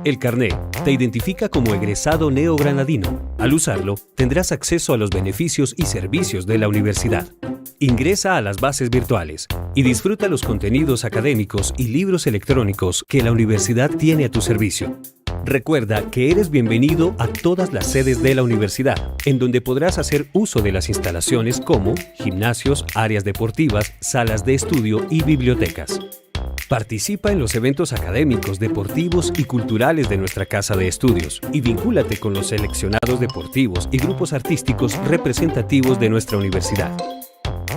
El carné te identifica como egresado neogranadino. Al usarlo, tendrás acceso a los beneficios y servicios de la universidad. Ingresa a las bases virtuales y disfruta los contenidos académicos y libros electrónicos que la universidad tiene a tu servicio. Recuerda que eres bienvenido a todas las sedes de la universidad, en donde podrás hacer uso de las instalaciones como gimnasios, áreas deportivas, salas de estudio y bibliotecas. Participa en los eventos académicos, deportivos y culturales de nuestra casa de estudios y vincúlate con los seleccionados deportivos y grupos artísticos representativos de nuestra universidad.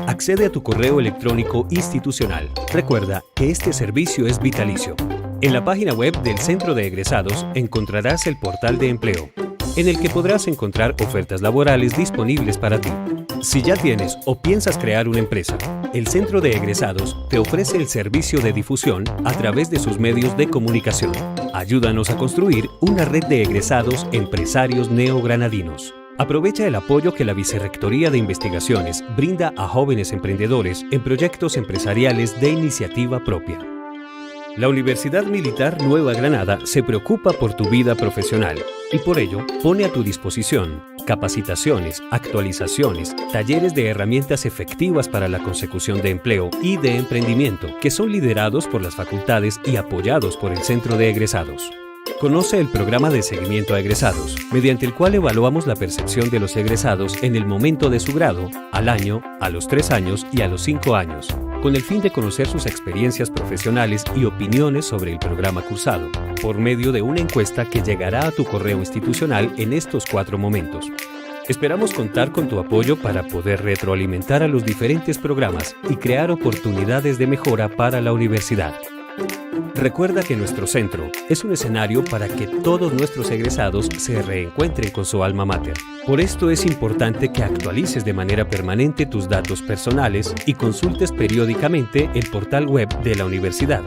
Accede a tu correo electrónico institucional. Recuerda que este servicio es vitalicio. En la página web del Centro de Egresados encontrarás el portal de empleo, en el que podrás encontrar ofertas laborales disponibles para ti. Si ya tienes o piensas crear una empresa, el Centro de Egresados te ofrece el servicio de difusión a través de sus medios de comunicación. Ayúdanos a construir una red de egresados empresarios neogranadinos. Aprovecha el apoyo que la Vicerrectoría de Investigaciones brinda a jóvenes emprendedores en proyectos empresariales de iniciativa propia. La Universidad Militar Nueva Granada se preocupa por tu vida profesional y por ello pone a tu disposición capacitaciones, actualizaciones, talleres de herramientas efectivas para la consecución de empleo y de emprendimiento que son liderados por las facultades y apoyados por el Centro de Egresados. Conoce el programa de seguimiento a egresados, mediante el cual evaluamos la percepción de los egresados en el momento de su grado, al año, a los 3 años y a los 5 años, con el fin de conocer sus experiencias profesionales y opiniones sobre el programa cursado, por medio de una encuesta que llegará a tu correo institucional en estos 4 momentos. Esperamos contar con tu apoyo para poder retroalimentar a los diferentes programas y crear oportunidades de mejora para la universidad. Recuerda que nuestro centro es un escenario para que todos nuestros egresados se reencuentren con su alma mater. Por esto es importante que actualices de manera permanente tus datos personales y consultes periódicamente el portal web de la universidad.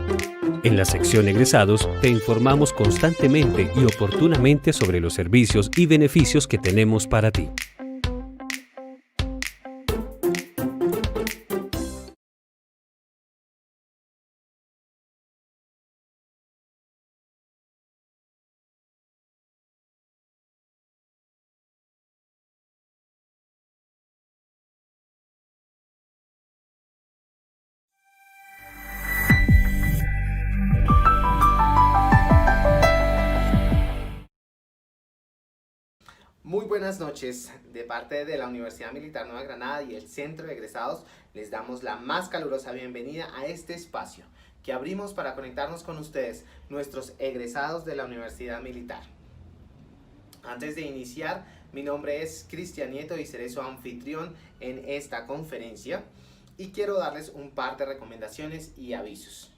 En la sección Egresados te informamos constantemente y oportunamente sobre los servicios y beneficios que tenemos para ti. Muy buenas noches, de parte de la Universidad Militar Nueva Granada y el Centro de Egresados les damos la más calurosa bienvenida a este espacio que abrimos para conectarnos con ustedes, nuestros egresados de la Universidad Militar. Antes de iniciar, mi nombre es Cristian Nieto y seré su anfitrión en esta conferencia y quiero darles un par de recomendaciones y avisos.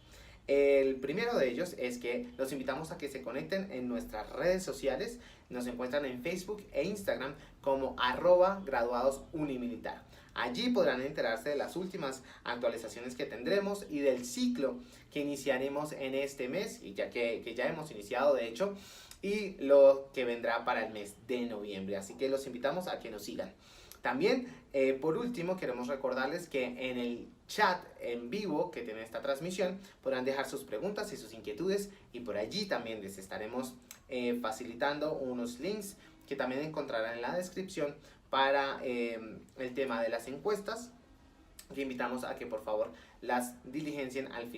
El primero de ellos es que los invitamos a que se conecten en nuestras redes sociales. Nos encuentran en Facebook e Instagram como @graduadosunimilitar. Allí podrán enterarse de las últimas actualizaciones que tendremos y del ciclo que iniciaremos en este mes, y ya que ya hemos iniciado de hecho, y lo que vendrá para el mes de noviembre. Así que los invitamos a que nos sigan. También, por último, queremos recordarles que en el chat en vivo que tiene esta transmisión podrán dejar sus preguntas y sus inquietudes, y por allí también les estaremos facilitando unos links que también encontrarán en la descripción para el tema de las encuestas, que invitamos a que por favor las diligencien al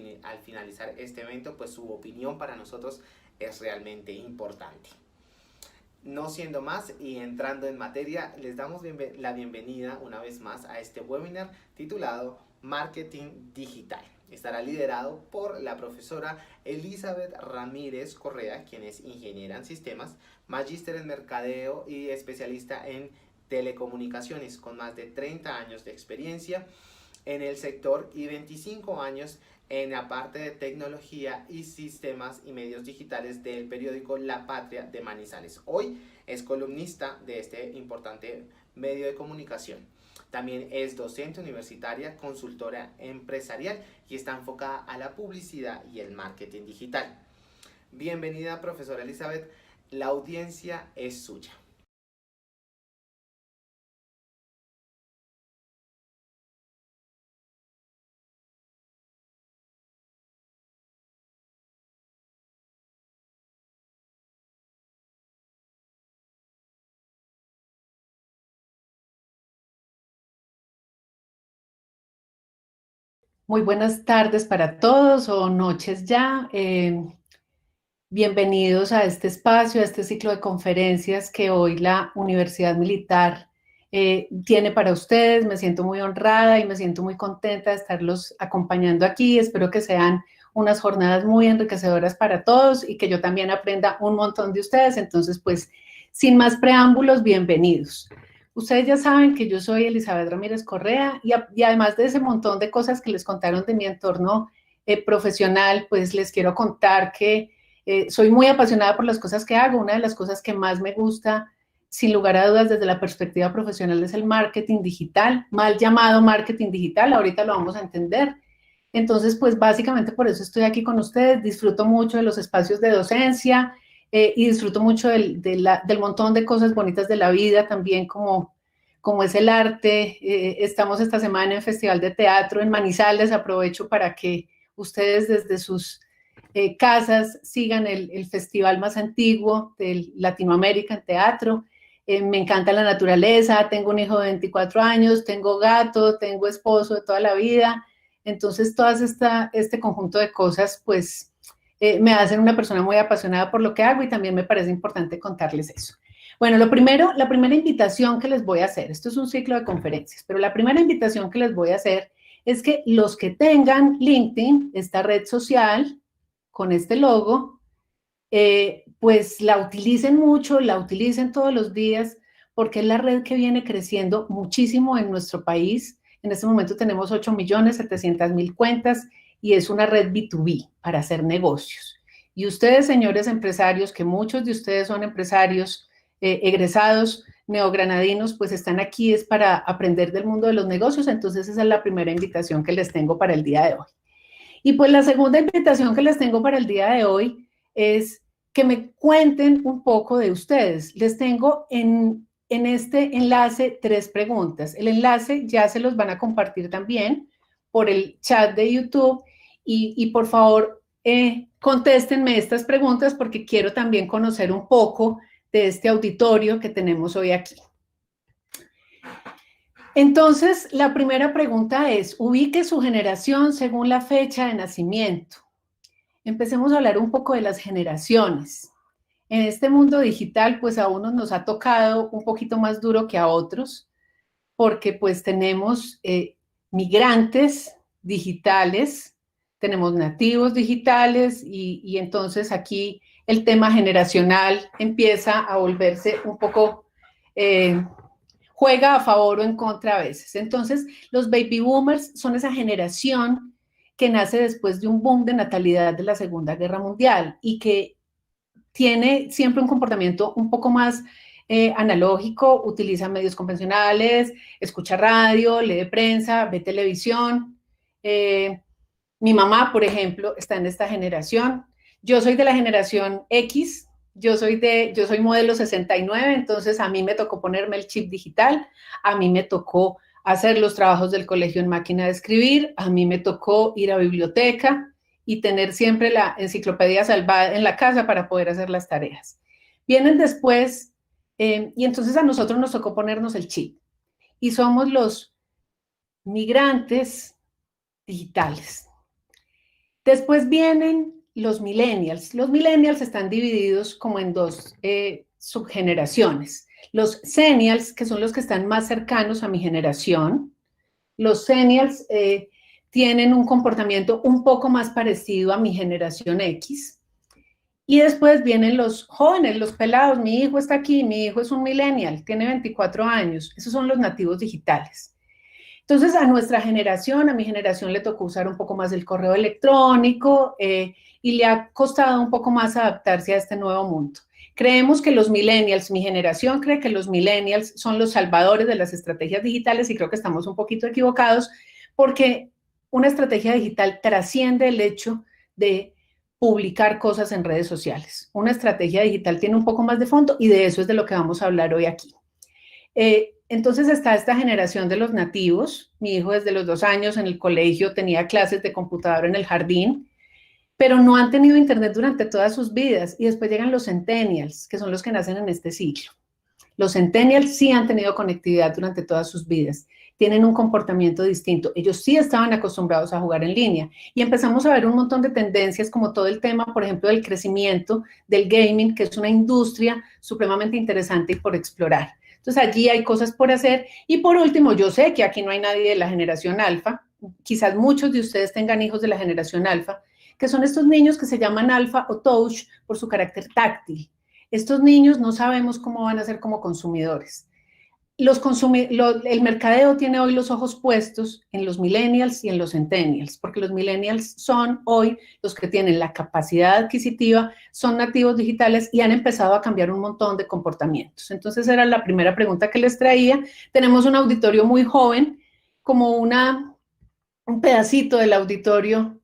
finalizar este evento, pues su opinión para nosotros es realmente importante. No siendo más y entrando en materia, les damos la bienvenida una vez más a este webinar titulado Marketing Digital. Estará liderado por la profesora Elizabeth Ramírez Correa, quien es ingeniera en sistemas, magíster en mercadeo y especialista en telecomunicaciones, con más de 30 años de experiencia en el sector y 25 años en la parte de tecnología y sistemas y medios digitales del periódico La Patria de Manizales. Hoy es columnista de este importante medio de comunicación. También es docente universitaria, consultora empresarial y está enfocada a la publicidad y el marketing digital. Bienvenida, profesora Elizabeth. La audiencia es suya. Muy buenas tardes para todos o noches ya. Bienvenidos a este espacio, a este ciclo de conferencias que hoy la Universidad Militar tiene para ustedes. Me siento muy honrada y me siento muy contenta de estarlos acompañando aquí. Espero que sean unas jornadas muy enriquecedoras para todos y que yo también aprenda un montón de ustedes. Entonces, pues, sin más preámbulos, bienvenidos. Ustedes ya saben que yo soy Elizabeth Ramírez Correa y además de ese montón de cosas que les contaron de mi entorno profesional, pues les quiero contar que soy muy apasionada por las cosas que hago. Una de las cosas que más me gusta, sin lugar a dudas, desde la perspectiva profesional es el marketing digital, mal llamado marketing digital, ahorita lo vamos a entender. Entonces, pues básicamente por eso estoy aquí con ustedes, disfruto mucho de los espacios de docencia y disfruto mucho del montón de cosas bonitas de la vida, también como es el arte. Estamos esta semana en Festival de Teatro en Manizales, aprovecho para que ustedes desde sus casas sigan el festival más antiguo de Latinoamérica en teatro. Me encanta la naturaleza, tengo un hijo de 24 años, tengo gato, tengo esposo de toda la vida. Entonces, este conjunto de cosas, pues, me hacen una persona muy apasionada por lo que hago y también me parece importante contarles eso. Bueno, la primera invitación que les voy a hacer, esto es un ciclo de conferencias, pero la primera invitación que les voy a hacer es que los que tengan LinkedIn, esta red social, con este logo, pues la utilicen mucho, la utilicen todos los días, porque es la red que viene creciendo muchísimo en nuestro país. En este momento tenemos 8.700.000 cuentas y es una red B2B para hacer negocios. Y ustedes, señores empresarios, que muchos de ustedes son empresarios egresados, neogranadinos, pues están aquí es para aprender del mundo de los negocios. Entonces esa es la primera invitación que les tengo para el día de hoy. Y pues la segunda invitación que les tengo para el día de hoy es que me cuenten un poco de ustedes. Les tengo en este enlace 3 preguntas. El enlace ya se los van a compartir también por el chat de YouTube y por favor contéstenme estas preguntas porque quiero también conocer un poco de este auditorio que tenemos hoy aquí. Entonces, la primera pregunta es, ubique su generación según la fecha de nacimiento. Empecemos a hablar un poco de las generaciones. En este mundo digital, pues a unos nos ha tocado un poquito más duro que a otros, porque pues tenemos migrantes digitales, tenemos nativos digitales y entonces aquí el tema generacional empieza a volverse un poco... juega a favor o en contra a veces. Entonces, los baby boomers son esa generación que nace después de un boom de natalidad de la Segunda Guerra Mundial y que tiene siempre un comportamiento un poco más analógico, utiliza medios convencionales, escucha radio, lee prensa, ve televisión. Mi mamá, por ejemplo, está en esta generación. Yo soy de la generación X, yo soy modelo 69, entonces a mí me tocó ponerme el chip digital, a mí me tocó hacer los trabajos del colegio en máquina de escribir, a mí me tocó ir a biblioteca y tener siempre la enciclopedia salvada en la casa para poder hacer las tareas. Vienen después, y entonces a nosotros nos tocó ponernos el chip, y somos los migrantes digitales. Después vienen los millennials. Los millennials están divididos como en 2 subgeneraciones. Los zennials, que son los que están más cercanos a mi generación. Los zennials tienen un comportamiento un poco más parecido a mi generación X. Y después vienen los jóvenes, los pelados. Mi hijo está aquí, mi hijo es un millennial, tiene 24 años. Esos son los nativos digitales. Entonces, a nuestra generación, a mi generación le tocó usar un poco más el correo electrónico y le ha costado un poco más adaptarse a este nuevo mundo. Creemos que los millennials, mi generación cree que los millennials son los salvadores de las estrategias digitales y creo que estamos un poquito equivocados porque una estrategia digital trasciende el hecho de publicar cosas en redes sociales. Una estrategia digital tiene un poco más de fondo y de eso es de lo que vamos a hablar hoy aquí. Entonces está esta generación de los nativos. Mi hijo desde los 2 años en el colegio tenía clases de computadora en el jardín, pero no han tenido internet durante todas sus vidas. Y después llegan los centennials, que son los que nacen en este ciclo. Los centennials sí han tenido conectividad durante todas sus vidas. tienen un comportamiento distinto. Ellos sí estaban acostumbrados a jugar en línea y empezamos a ver un montón de tendencias como todo el tema, por ejemplo, del crecimiento del gaming, que es una industria supremamente interesante y por explorar. Entonces allí hay cosas por hacer. Y por último, yo sé que aquí no hay nadie de la generación alfa, quizás muchos de ustedes tengan hijos de la generación alfa, que son estos niños que se llaman alfa o touch por su carácter táctil. Estos niños no sabemos cómo van a ser como consumidores. El mercadeo tiene hoy los ojos puestos en los millennials y en los centennials, porque los millennials son hoy los que tienen la capacidad adquisitiva, son nativos digitales y han empezado a cambiar un montón de comportamientos. Entonces era la primera pregunta que les traía. Tenemos un auditorio muy joven, como un pedacito del auditorio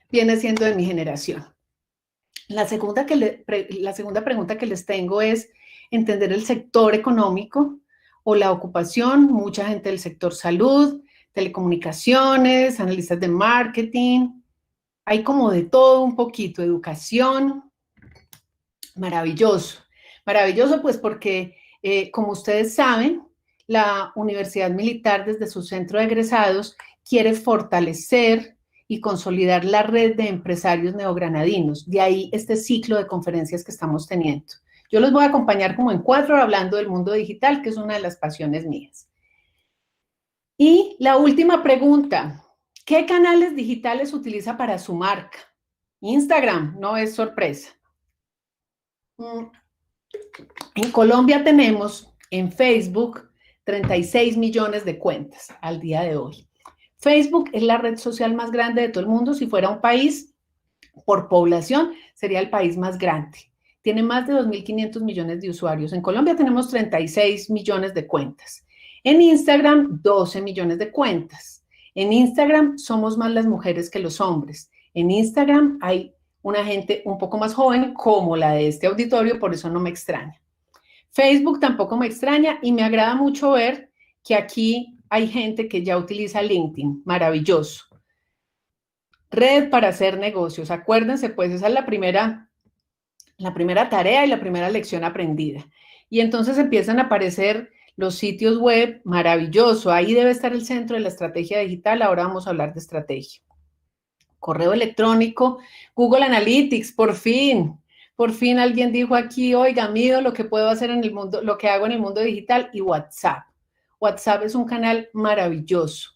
viene siendo de mi generación. La segunda pregunta que les tengo es entender el sector económico o la ocupación, mucha gente del sector salud, telecomunicaciones, analistas de marketing, hay como de todo un poquito, educación, maravilloso. Maravilloso pues porque, como ustedes saben, la Universidad Militar desde su centro de egresados quiere fortalecer y consolidar la red de empresarios neogranadinos, de ahí este ciclo de conferencias que estamos teniendo. Yo los voy a acompañar como en 4 hablando del mundo digital, que es una de las pasiones mías. Y la última pregunta, ¿qué canales digitales utiliza para su marca? Instagram, no es sorpresa. En Colombia tenemos en Facebook 36 millones de cuentas al día de hoy. Facebook es la red social más grande de todo el mundo. Si fuera un país por población, sería el país más grande. Tiene más de 2.500 millones de usuarios. En Colombia tenemos 36 millones de cuentas. En Instagram, 12 millones de cuentas. En Instagram somos más las mujeres que los hombres. En Instagram hay una gente un poco más joven como la de este auditorio, por eso no me extraña. Facebook tampoco me extraña y me agrada mucho ver que aquí hay gente que ya utiliza LinkedIn. Maravilloso. Red para hacer negocios. Acuérdense, pues esa es la primera tarea y la primera lección aprendida. Y entonces empiezan a aparecer los sitios web, maravilloso. Ahí debe estar el centro de la estrategia digital. Ahora vamos a hablar de estrategia. Correo electrónico, Google Analytics, por fin alguien dijo aquí, oiga, mido lo que puedo hacer en el mundo, lo que hago en el mundo digital, y WhatsApp. WhatsApp es un canal maravilloso.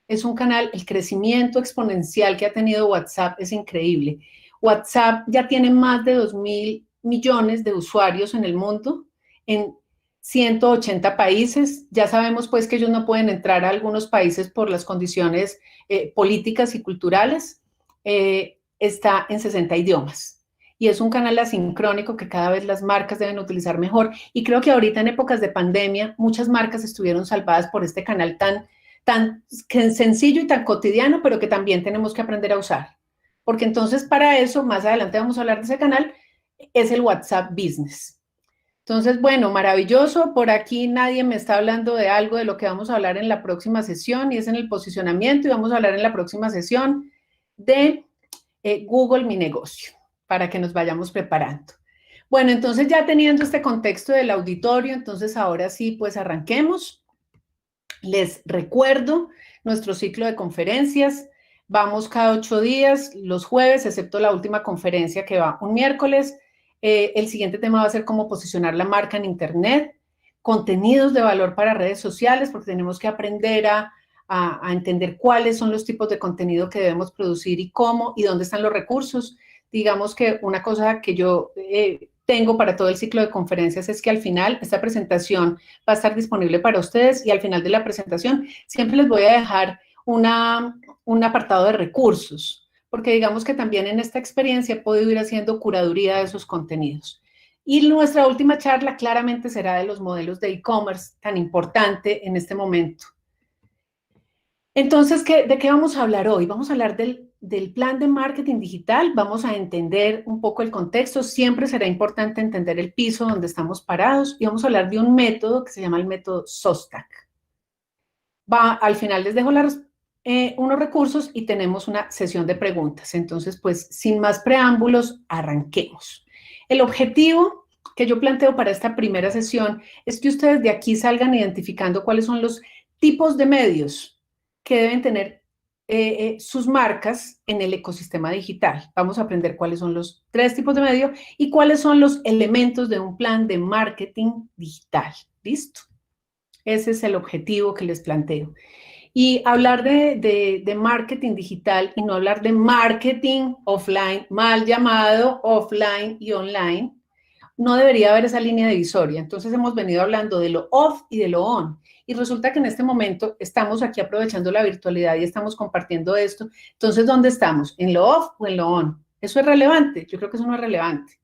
Es un canal, el crecimiento exponencial que ha tenido WhatsApp es increíble. WhatsApp ya tiene más de 2.000 millones de usuarios en el mundo, en 180 países. Ya sabemos pues que ellos no pueden entrar a algunos países por las condiciones políticas y culturales. Está en 60 idiomas. Y es un canal asincrónico que cada vez las marcas deben utilizar mejor. Y creo que ahorita en épocas de pandemia, muchas marcas estuvieron salvadas por este canal tan sencillo y tan cotidiano, pero que también tenemos que aprender a usar. Porque entonces para eso, más adelante vamos a hablar de ese canal, es el WhatsApp Business. Entonces, bueno, maravilloso. Por aquí nadie me está hablando de algo de lo que vamos a hablar en la próxima sesión, y es en el posicionamiento, y vamos a hablar en la próxima sesión de Google Mi Negocio, para que nos vayamos preparando. Bueno, entonces ya teniendo este contexto del auditorio, entonces ahora sí, pues arranquemos. Les recuerdo nuestro ciclo de conferencias. Vamos cada 8 días, los jueves, excepto la última conferencia que va un miércoles. El siguiente tema va a ser cómo posicionar la marca en Internet, contenidos de valor para redes sociales, porque tenemos que aprender a entender cuáles son los tipos de contenido que debemos producir y cómo y dónde están los recursos. Digamos que una cosa que yo tengo para todo el ciclo de conferencias es que al final esta presentación va a estar disponible para ustedes, y al final de la presentación siempre les voy a dejar un apartado de recursos, porque digamos que también en esta experiencia he podido ir haciendo curaduría de esos contenidos. Y nuestra última charla claramente será de los modelos de e-commerce tan importante en este momento. Entonces, ¿de qué vamos a hablar hoy? Vamos a hablar del plan de marketing digital, vamos a entender un poco el contexto. Siempre será importante entender el piso donde estamos parados, y vamos a hablar de un método que se llama el método SOSTAC. Al final les dejo unos recursos y tenemos una sesión de preguntas. Entonces, pues, sin más preámbulos, arranquemos. El objetivo que yo planteo para esta primera sesión es que ustedes de aquí salgan identificando cuáles son los tipos de medios que deben tener sus marcas en el ecosistema digital. Vamos a aprender cuáles son los 3 tipos de medios y cuáles son los elementos de un plan de marketing digital. ¿Listo? Ese es el objetivo que les planteo. Y hablar de marketing digital y no hablar de marketing offline, mal llamado offline y online, no debería haber esa línea divisoria. Entonces hemos venido hablando de lo off y de lo on. Y resulta que en este momento estamos aquí aprovechando la virtualidad y estamos compartiendo esto. Entonces, ¿dónde estamos? ¿En lo off o en lo on? ¿Eso es relevante? Yo creo que eso no es relevante.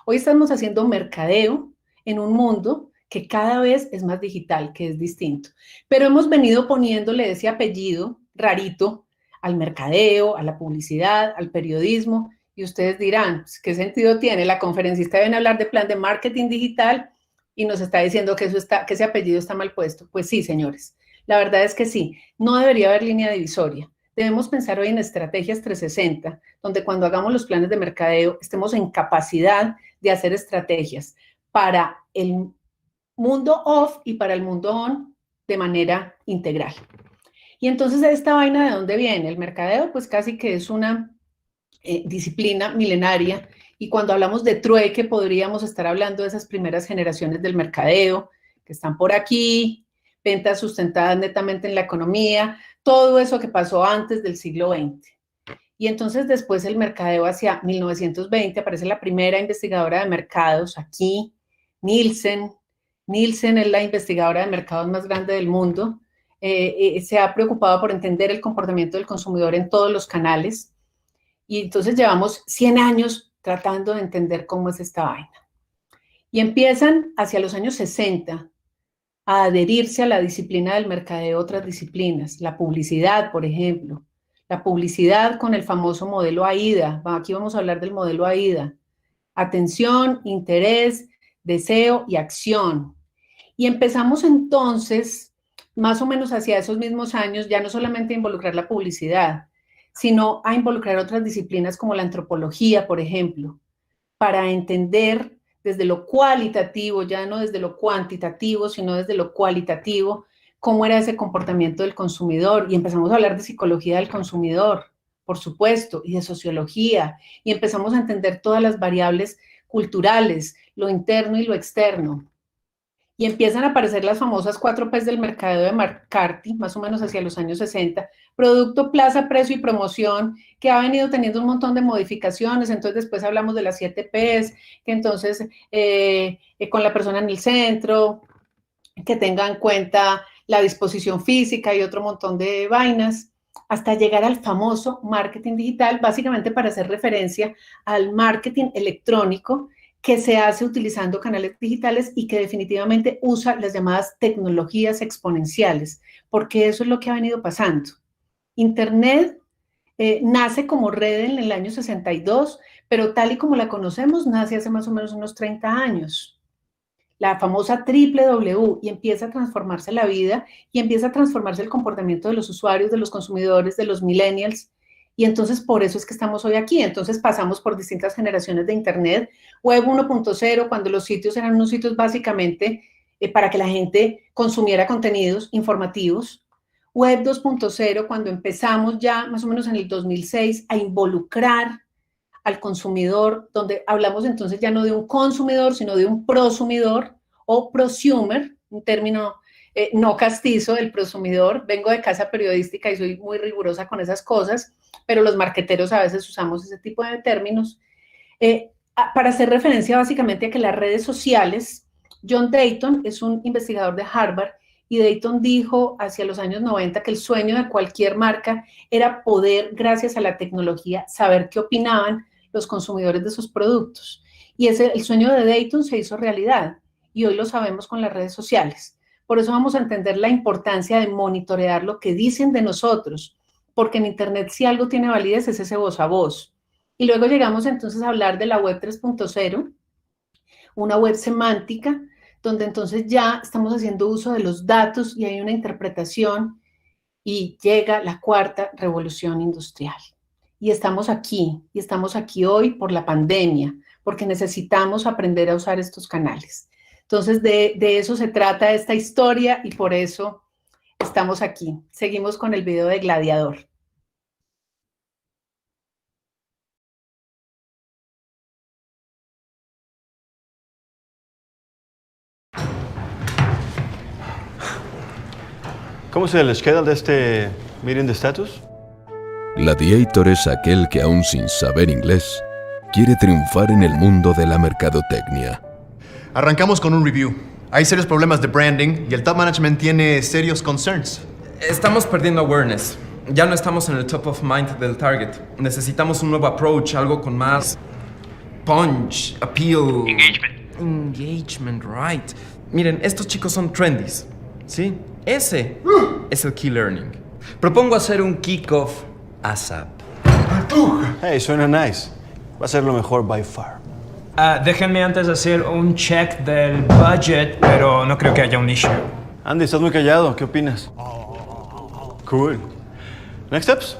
Hoy estamos haciendo mercadeo en un mundo que cada vez es más digital, que es distinto. Pero hemos venido poniéndole ese apellido rarito al mercadeo, a la publicidad, al periodismo, y ustedes dirán, ¿qué sentido tiene? La conferencista viene a hablar de plan de marketing digital y nos está diciendo que ese apellido está mal puesto. Pues sí, señores, la verdad es que sí, no debería haber línea divisoria. Debemos pensar hoy en estrategias 360, donde cuando hagamos los planes de mercadeo estemos en capacidad de hacer estrategias para el mundo off y para el mundo on de manera integral. Y entonces, ¿esta vaina de dónde viene? El mercadeo, pues casi que es una disciplina milenaria, y cuando hablamos de trueque podríamos estar hablando de esas primeras generaciones del mercadeo que están por aquí, ventas sustentadas netamente en la economía, todo eso que pasó antes del siglo XX. Y entonces después el mercadeo hacia 1920, aparece la primera investigadora de mercados aquí, Nielsen. Nielsen es la investigadora de mercados más grande del mundo. Se ha preocupado por entender el comportamiento del consumidor en todos los canales. Y entonces llevamos 100 años tratando de entender cómo es esta vaina. Y empiezan hacia los años 60 a adherirse a la disciplina del mercadeo otras disciplinas, la publicidad, por ejemplo. La publicidad con el famoso modelo AIDA. Aquí vamos a hablar del modelo AIDA. Atención, interés, deseo y acción. Y empezamos entonces, más o menos hacia esos mismos años, ya no solamente a involucrar la publicidad, sino a involucrar otras disciplinas como la antropología, por ejemplo, para entender desde lo cualitativo, ya no desde lo cuantitativo, sino desde lo cualitativo, cómo era ese comportamiento del consumidor. Y empezamos a hablar de psicología del consumidor, por supuesto, y de sociología, y empezamos a entender todas las variables culturales, lo interno y lo externo. Y empiezan a aparecer las famosas 4 P's del mercadeo de McCarthy, más o menos hacia los años 60, producto, plaza, precio y promoción, que ha venido teniendo un montón de modificaciones. Entonces después hablamos de las 7 P's, que entonces con la persona en el centro, que tenga en cuenta la disposición física y otro montón de vainas, hasta llegar al famoso marketing digital, básicamente para hacer referencia al marketing electrónico, que se hace utilizando canales digitales y que definitivamente usa las llamadas tecnologías exponenciales, porque eso es lo que ha venido pasando. Internet nace como red en el año 62, pero tal y como la conocemos, nace hace más o menos unos 30 años. La famosa www, y empieza a transformarse la vida y empieza a transformarse el comportamiento de los usuarios, de los consumidores, de los millennials. Y entonces por eso es que estamos hoy aquí. Entonces pasamos por distintas generaciones de Internet, Web 1.0, cuando los sitios eran unos sitios básicamente para que la gente consumiera contenidos informativos. Web 2.0, cuando empezamos ya más o menos en el 2006 a involucrar al consumidor, donde hablamos entonces ya no de un consumidor, sino de un prosumidor o prosumer, un término no castizo, el prosumidor. Vengo de casa periodística y soy muy rigurosa con esas cosas, pero los marqueteros a veces usamos ese tipo de términos, para hacer referencia básicamente a que las redes sociales, John Dayton es un investigador de Harvard, y Dayton dijo hacia los años 90 que el sueño de cualquier marca era poder, gracias a la tecnología, saber qué opinaban los consumidores de sus productos. Y el sueño de Dayton se hizo realidad, y hoy lo sabemos con las redes sociales. Por eso vamos a entender la importancia de monitorear lo que dicen de nosotros, porque en Internet si algo tiene validez es ese voz a voz. Y luego llegamos entonces a hablar de la web 3.0, una web semántica, donde entonces ya estamos haciendo uso de los datos y hay una interpretación, y llega la 4ª revolución industrial. Y estamos aquí hoy por la pandemia, porque necesitamos aprender a usar estos canales. Entonces de eso se trata esta historia, y por eso estamos aquí. Seguimos con el video de Gladiador. ¿Cómo se les queda de este meeting de estatus? Gladiator es aquel que, aún sin saber inglés, quiere triunfar en el mundo de la mercadotecnia. Arrancamos con un review. Hay serios problemas de branding y el top management tiene serios concerns. Estamos perdiendo awareness. Ya no estamos en el top of mind del target. Necesitamos un nuevo approach, algo con más punch, appeal. Engagement, right. Miren, estos chicos son trendies, ¿sí? Ese es el key learning. Propongo hacer un kickoff ASAP. Hey, suena nice. Va a ser lo mejor by far. Déjenme antes hacer un check del budget, pero no creo que haya un issue. Andy, estás muy callado. ¿Qué opinas? Cool. Next steps?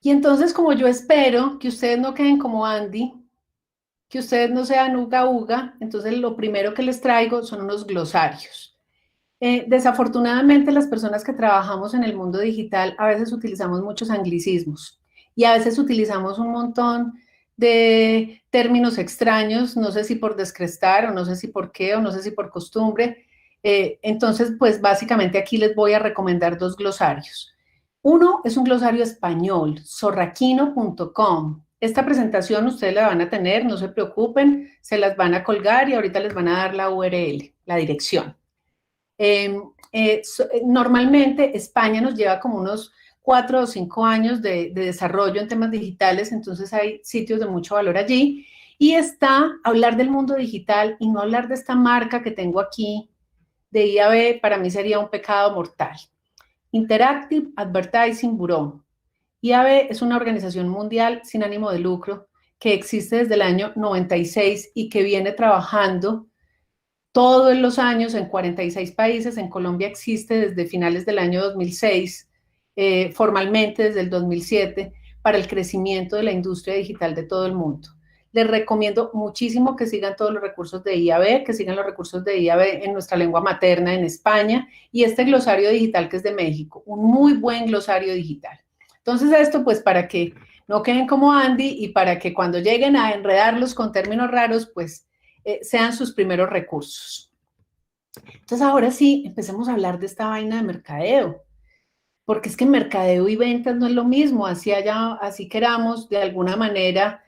Y entonces, como yo espero que ustedes no queden como Andy, que ustedes no sean uga uga, entonces lo primero que les traigo son unos glosarios. Desafortunadamente, las personas que trabajamos en el mundo digital a veces utilizamos muchos anglicismos y a veces utilizamos un montón de términos extraños, no sé si por descrestar o no sé si por qué o no sé si por costumbre. Entonces, pues básicamente aquí les voy a recomendar dos glosarios. Uno es un glosario español, zorraquino.com. Esta presentación ustedes la van a tener, no se preocupen, se las van a colgar y ahorita les van a dar la URL, la dirección. Normalmente España nos lleva como unos 4 o 5 años de desarrollo en temas digitales, entonces hay sitios de mucho valor allí. Y está hablar del mundo digital y no hablar de esta marca que tengo aquí de IAB, para mí sería un pecado mortal. Interactive Advertising Bureau. IAB es una organización mundial sin ánimo de lucro que existe desde el año 96 y que viene trabajando todos los años en 46 países. En Colombia existe desde finales del año 2006, formalmente desde el 2007, para el crecimiento de la industria digital de todo el mundo. Les recomiendo muchísimo que sigan todos los recursos de IAB, que sigan los recursos de IAB en nuestra lengua materna en España y este glosario digital que es de México, un muy buen glosario digital. Entonces esto pues para que no queden como Andy y para que cuando lleguen a enredarlos con términos raros pues sean sus primeros recursos. Entonces ahora sí, empecemos a hablar de esta vaina de mercadeo, porque es que mercadeo y ventas no es lo mismo, así queramos de alguna manera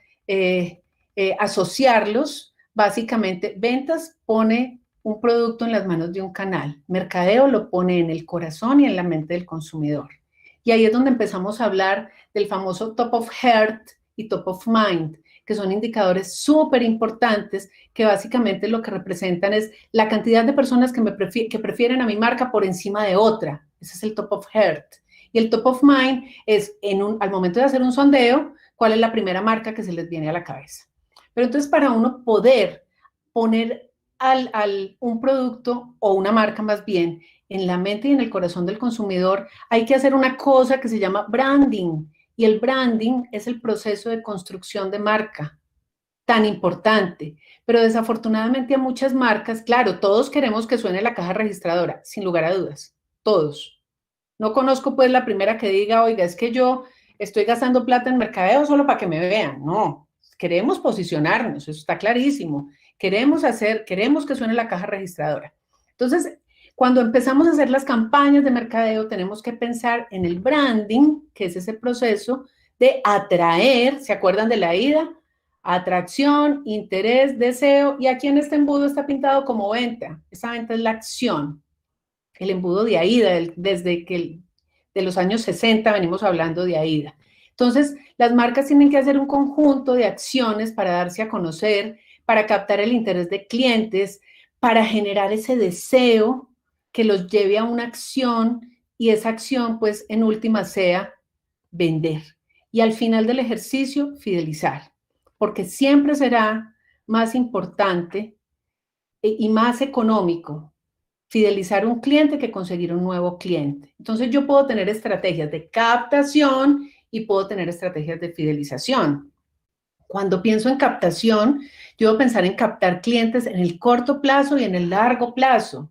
asociarlos. Básicamente, ventas pone un producto en las manos de un canal, mercadeo lo pone en el corazón y en la mente del consumidor. Y ahí es donde empezamos a hablar del famoso top of heart y top of mind, que son indicadores súper importantes que básicamente lo que representan es la cantidad de personas que prefieren a mi marca por encima de otra. Ese es el top of heart. Y el top of mind es al momento de hacer un sondeo, cuál es la primera marca que se les viene a la cabeza. Pero entonces para uno poder poner un producto o una marca más bien en la mente y en el corazón del consumidor, hay que hacer una cosa que se llama branding. Y el branding es el proceso de construcción de marca tan importante. Pero desafortunadamente a muchas marcas, claro, todos queremos que suene la caja registradora, sin lugar a dudas, todos. No conozco pues la primera que diga, oiga, es que yo estoy gastando plata en mercadeo solo para que me vean. No, queremos posicionarnos, eso está clarísimo. Queremos que suene la caja registradora. Entonces, cuando empezamos a hacer las campañas de mercadeo, tenemos que pensar en el branding, que es ese proceso de atraer, ¿se acuerdan de la AIDA? Atracción, interés, deseo, y aquí en este embudo está pintado como venta. Esa venta es la acción. El embudo de AIDA, desde que de los años 60 venimos hablando de AIDA. Entonces, las marcas tienen que hacer un conjunto de acciones para darse a conocer, para captar el interés de clientes, para generar ese deseo que los lleve a una acción y esa acción, pues, en última sea vender. Y al final del ejercicio, fidelizar. porque siempre será más importante y más económico fidelizar un cliente que conseguir un nuevo cliente. Entonces yo puedo tener estrategias de captación y puedo tener estrategias de fidelización. Cuando pienso en captación, yo debo pensar en captar clientes en el corto plazo y en el largo plazo.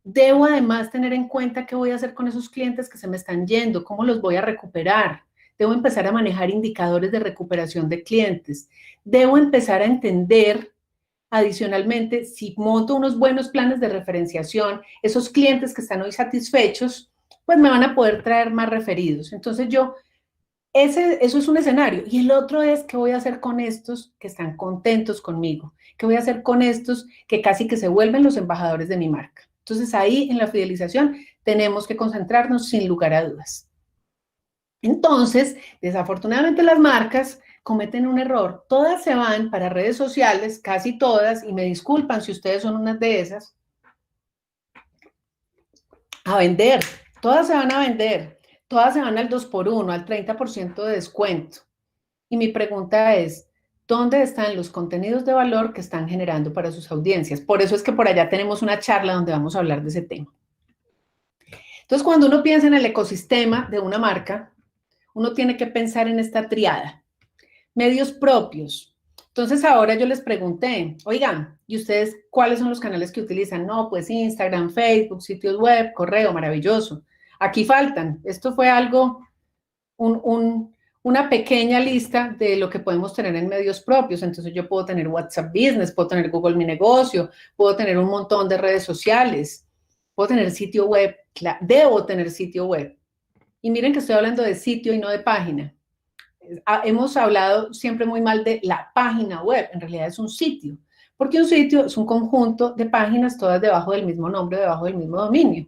Debo además tener en cuenta qué voy a hacer con esos clientes que se me están yendo, cómo los voy a recuperar. Debo empezar a manejar indicadores de recuperación de clientes. Debo empezar a entender, adicionalmente, si monto unos buenos planes de referenciación, esos clientes que están hoy satisfechos, pues me van a poder traer más referidos. Entonces eso es un escenario. Y el otro es, ¿qué voy a hacer con estos que están contentos conmigo? ¿Qué voy a hacer con estos que casi que se vuelven los embajadores de mi marca? Entonces ahí en la fidelización tenemos que concentrarnos sin lugar a dudas. Entonces, desafortunadamente las marcas cometen un error. Todas se van para redes sociales, casi todas, y me disculpan si ustedes son unas de esas, a vender. Todas se van a vender. Todas se van al 2x1, al 30% de descuento. Y mi pregunta es, ¿dónde están los contenidos de valor que están generando para sus audiencias? Por eso es que por allá tenemos una charla donde vamos a hablar de ese tema. Entonces, cuando uno piensa en el ecosistema de una marca, uno tiene que pensar en esta triada. Medios propios. Entonces, ahora yo les pregunté, oigan, ¿y ustedes cuáles son los canales que utilizan? No, pues Instagram, Facebook, sitios web, correo, maravilloso. Aquí faltan. Esto fue algo, una pequeña lista de lo que podemos tener en medios propios. Entonces, yo puedo tener WhatsApp Business, puedo tener Google Mi Negocio, puedo tener un montón de redes sociales, puedo tener sitio web, debo tener sitio web. Y miren que estoy hablando de sitio y no de página. Hemos hablado siempre muy mal de la página web, en realidad es un sitio, porque un sitio es un conjunto de páginas todas debajo del mismo nombre, debajo del mismo dominio.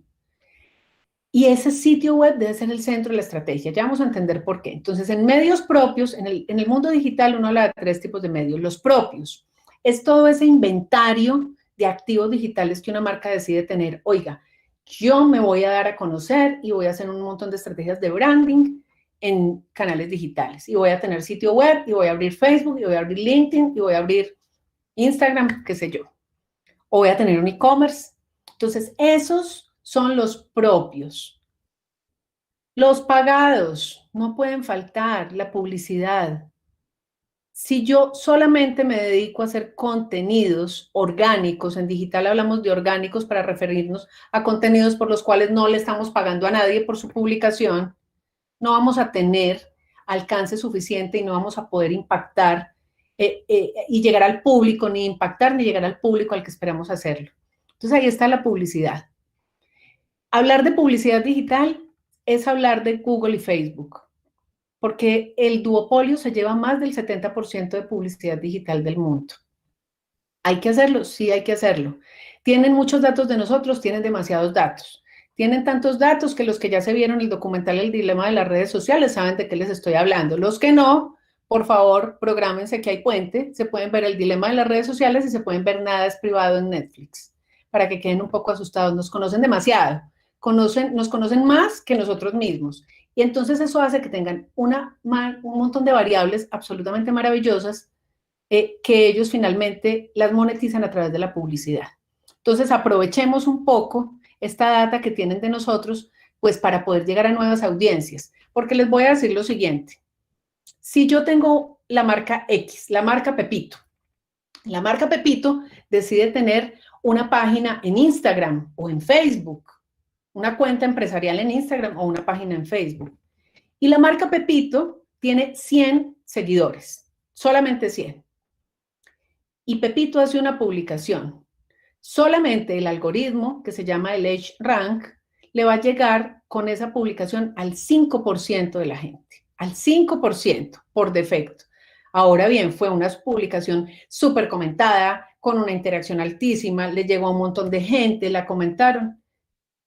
Y ese sitio web debe ser el centro de la estrategia. Ya vamos a entender por qué. Entonces, en medios propios, en el mundo digital uno habla de 3 tipos de medios. Los propios es todo ese inventario de activos digitales que una marca decide tener. Oiga, yo me voy a dar a conocer y voy a hacer un montón de estrategias de branding en canales digitales. Y voy a tener sitio web, y voy a abrir Facebook, y voy a abrir LinkedIn, y voy a abrir Instagram, qué sé yo. O voy a tener un e-commerce. Entonces, esos son los propios. Los pagados, no pueden faltar, la publicidad. Si yo solamente me dedico a hacer contenidos orgánicos, en digital hablamos de orgánicos para referirnos a contenidos por los cuales no le estamos pagando a nadie por su publicación, no vamos a tener alcance suficiente y no vamos a poder impactar y llegar al público, ni impactar ni llegar al público al que esperamos hacerlo. Entonces ahí está la publicidad. Hablar de publicidad digital es hablar de Google y Facebook, porque el duopolio se lleva más del 70% de publicidad digital del mundo. ¿Hay que hacerlo? Sí, hay que hacerlo. ¿Tienen muchos datos de nosotros? Tienen demasiados datos. Tienen tantos datos que los que ya se vieron el documental El Dilema de las Redes Sociales saben de qué les estoy hablando. Los que no, por favor, prográmense que hay puente. Se pueden ver El Dilema de las Redes Sociales y se pueden ver Nada es Privado en Netflix, para que queden un poco asustados. Nos conocen demasiado. Nos conocen más que nosotros mismos. Y entonces eso hace que tengan un montón de variables absolutamente maravillosas que ellos finalmente las monetizan a través de la publicidad. Entonces aprovechemos un poco esta data que tienen de nosotros, pues para poder llegar a nuevas audiencias. Porque les voy a decir lo siguiente. Si yo tengo la marca X, la marca Pepito decide tener una página en Instagram o en Facebook, una cuenta empresarial en Instagram o una página en Facebook. Y la marca Pepito tiene 100 seguidores, solamente 100. Y Pepito hace una publicación. Solamente el algoritmo, que se llama el EdgeRank, le va a llegar con esa publicación al 5% de la gente. Al 5% por defecto. Ahora bien, fue una publicación súper comentada, con una interacción altísima, le llegó a un montón de gente, la comentaron.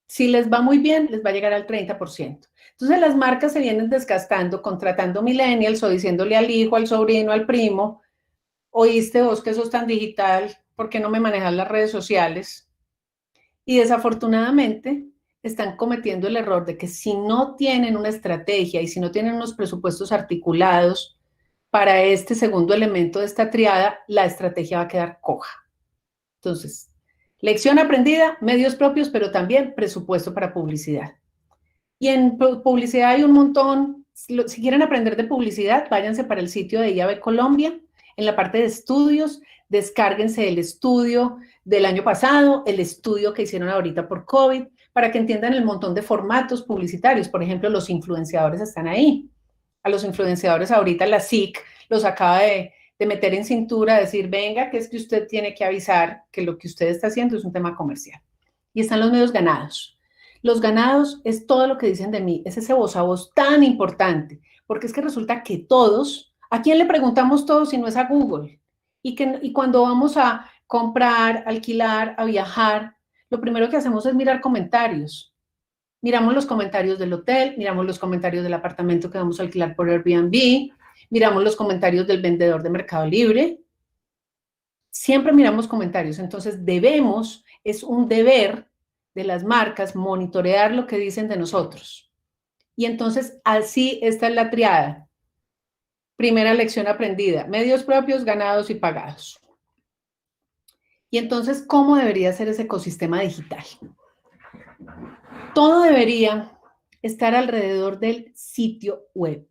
Si les va muy bien, les va a llegar al 30%. Entonces las marcas se vienen desgastando, contratando millennials o diciéndole al hijo, al sobrino, al primo, oíste vos que sos tan digital, ¿por qué no me manejas las redes sociales? Y desafortunadamente están cometiendo el error de que si no tienen una estrategia y si no tienen unos presupuestos articulados para este segundo elemento de esta triada, la estrategia va a quedar coja. Entonces, lección aprendida, medios propios, pero también presupuesto para publicidad. Y en publicidad hay un montón. Si quieren aprender de publicidad, váyanse para el sitio de IAB Colombia. En la parte de estudios, descárguense el estudio del año pasado, el estudio que hicieron ahorita por COVID, para que entiendan el montón de formatos publicitarios. Por ejemplo, los influenciadores están ahí. A los influenciadores ahorita la SIC los acaba de meter en cintura, decir, venga, que es que usted tiene que avisar que lo que usted está haciendo es un tema comercial. Y están los medios ganados. Los ganados es todo lo que dicen de mí, es ese voz a voz tan importante, porque es que resulta que todos, ¿a quién le preguntamos todos si no es a Google? Y cuando vamos a comprar, alquilar, a viajar, lo primero que hacemos es mirar comentarios. Miramos los comentarios del hotel, miramos los comentarios del apartamento que vamos a alquilar por Airbnb, miramos los comentarios del vendedor de Mercado Libre. Siempre miramos comentarios, entonces es un deber de las marcas monitorear lo que dicen de nosotros. Y entonces así esta es la triada. Primera lección aprendida, medios propios, ganados y pagados. Y entonces, ¿cómo debería ser ese ecosistema digital? Todo debería estar alrededor del sitio web.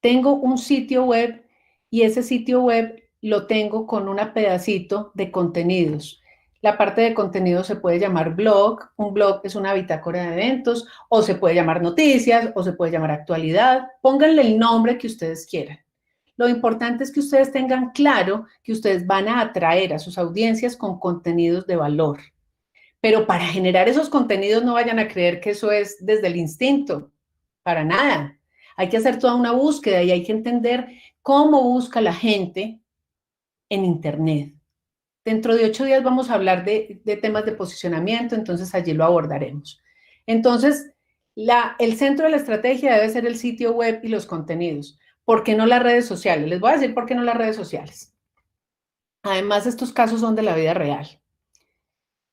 Tengo un sitio web y ese sitio web lo tengo con un pedacito de contenidos. La parte de contenido se puede llamar blog, un blog es una bitácora de eventos, o se puede llamar noticias, o se puede llamar actualidad. Pónganle el nombre que ustedes quieran. Lo importante es que ustedes tengan claro que ustedes van a atraer a sus audiencias con contenidos de valor. Pero para generar esos contenidos no vayan a creer que eso es desde el instinto, para nada. Hay que hacer toda una búsqueda y hay que entender cómo busca la gente en Internet. Dentro de 8 días vamos a hablar de temas de posicionamiento, entonces allí lo abordaremos. Entonces, el centro de la estrategia debe ser el sitio web y los contenidos. ¿Por qué no las redes sociales? Les voy a decir por qué no las redes sociales. Además, estos casos son de la vida real.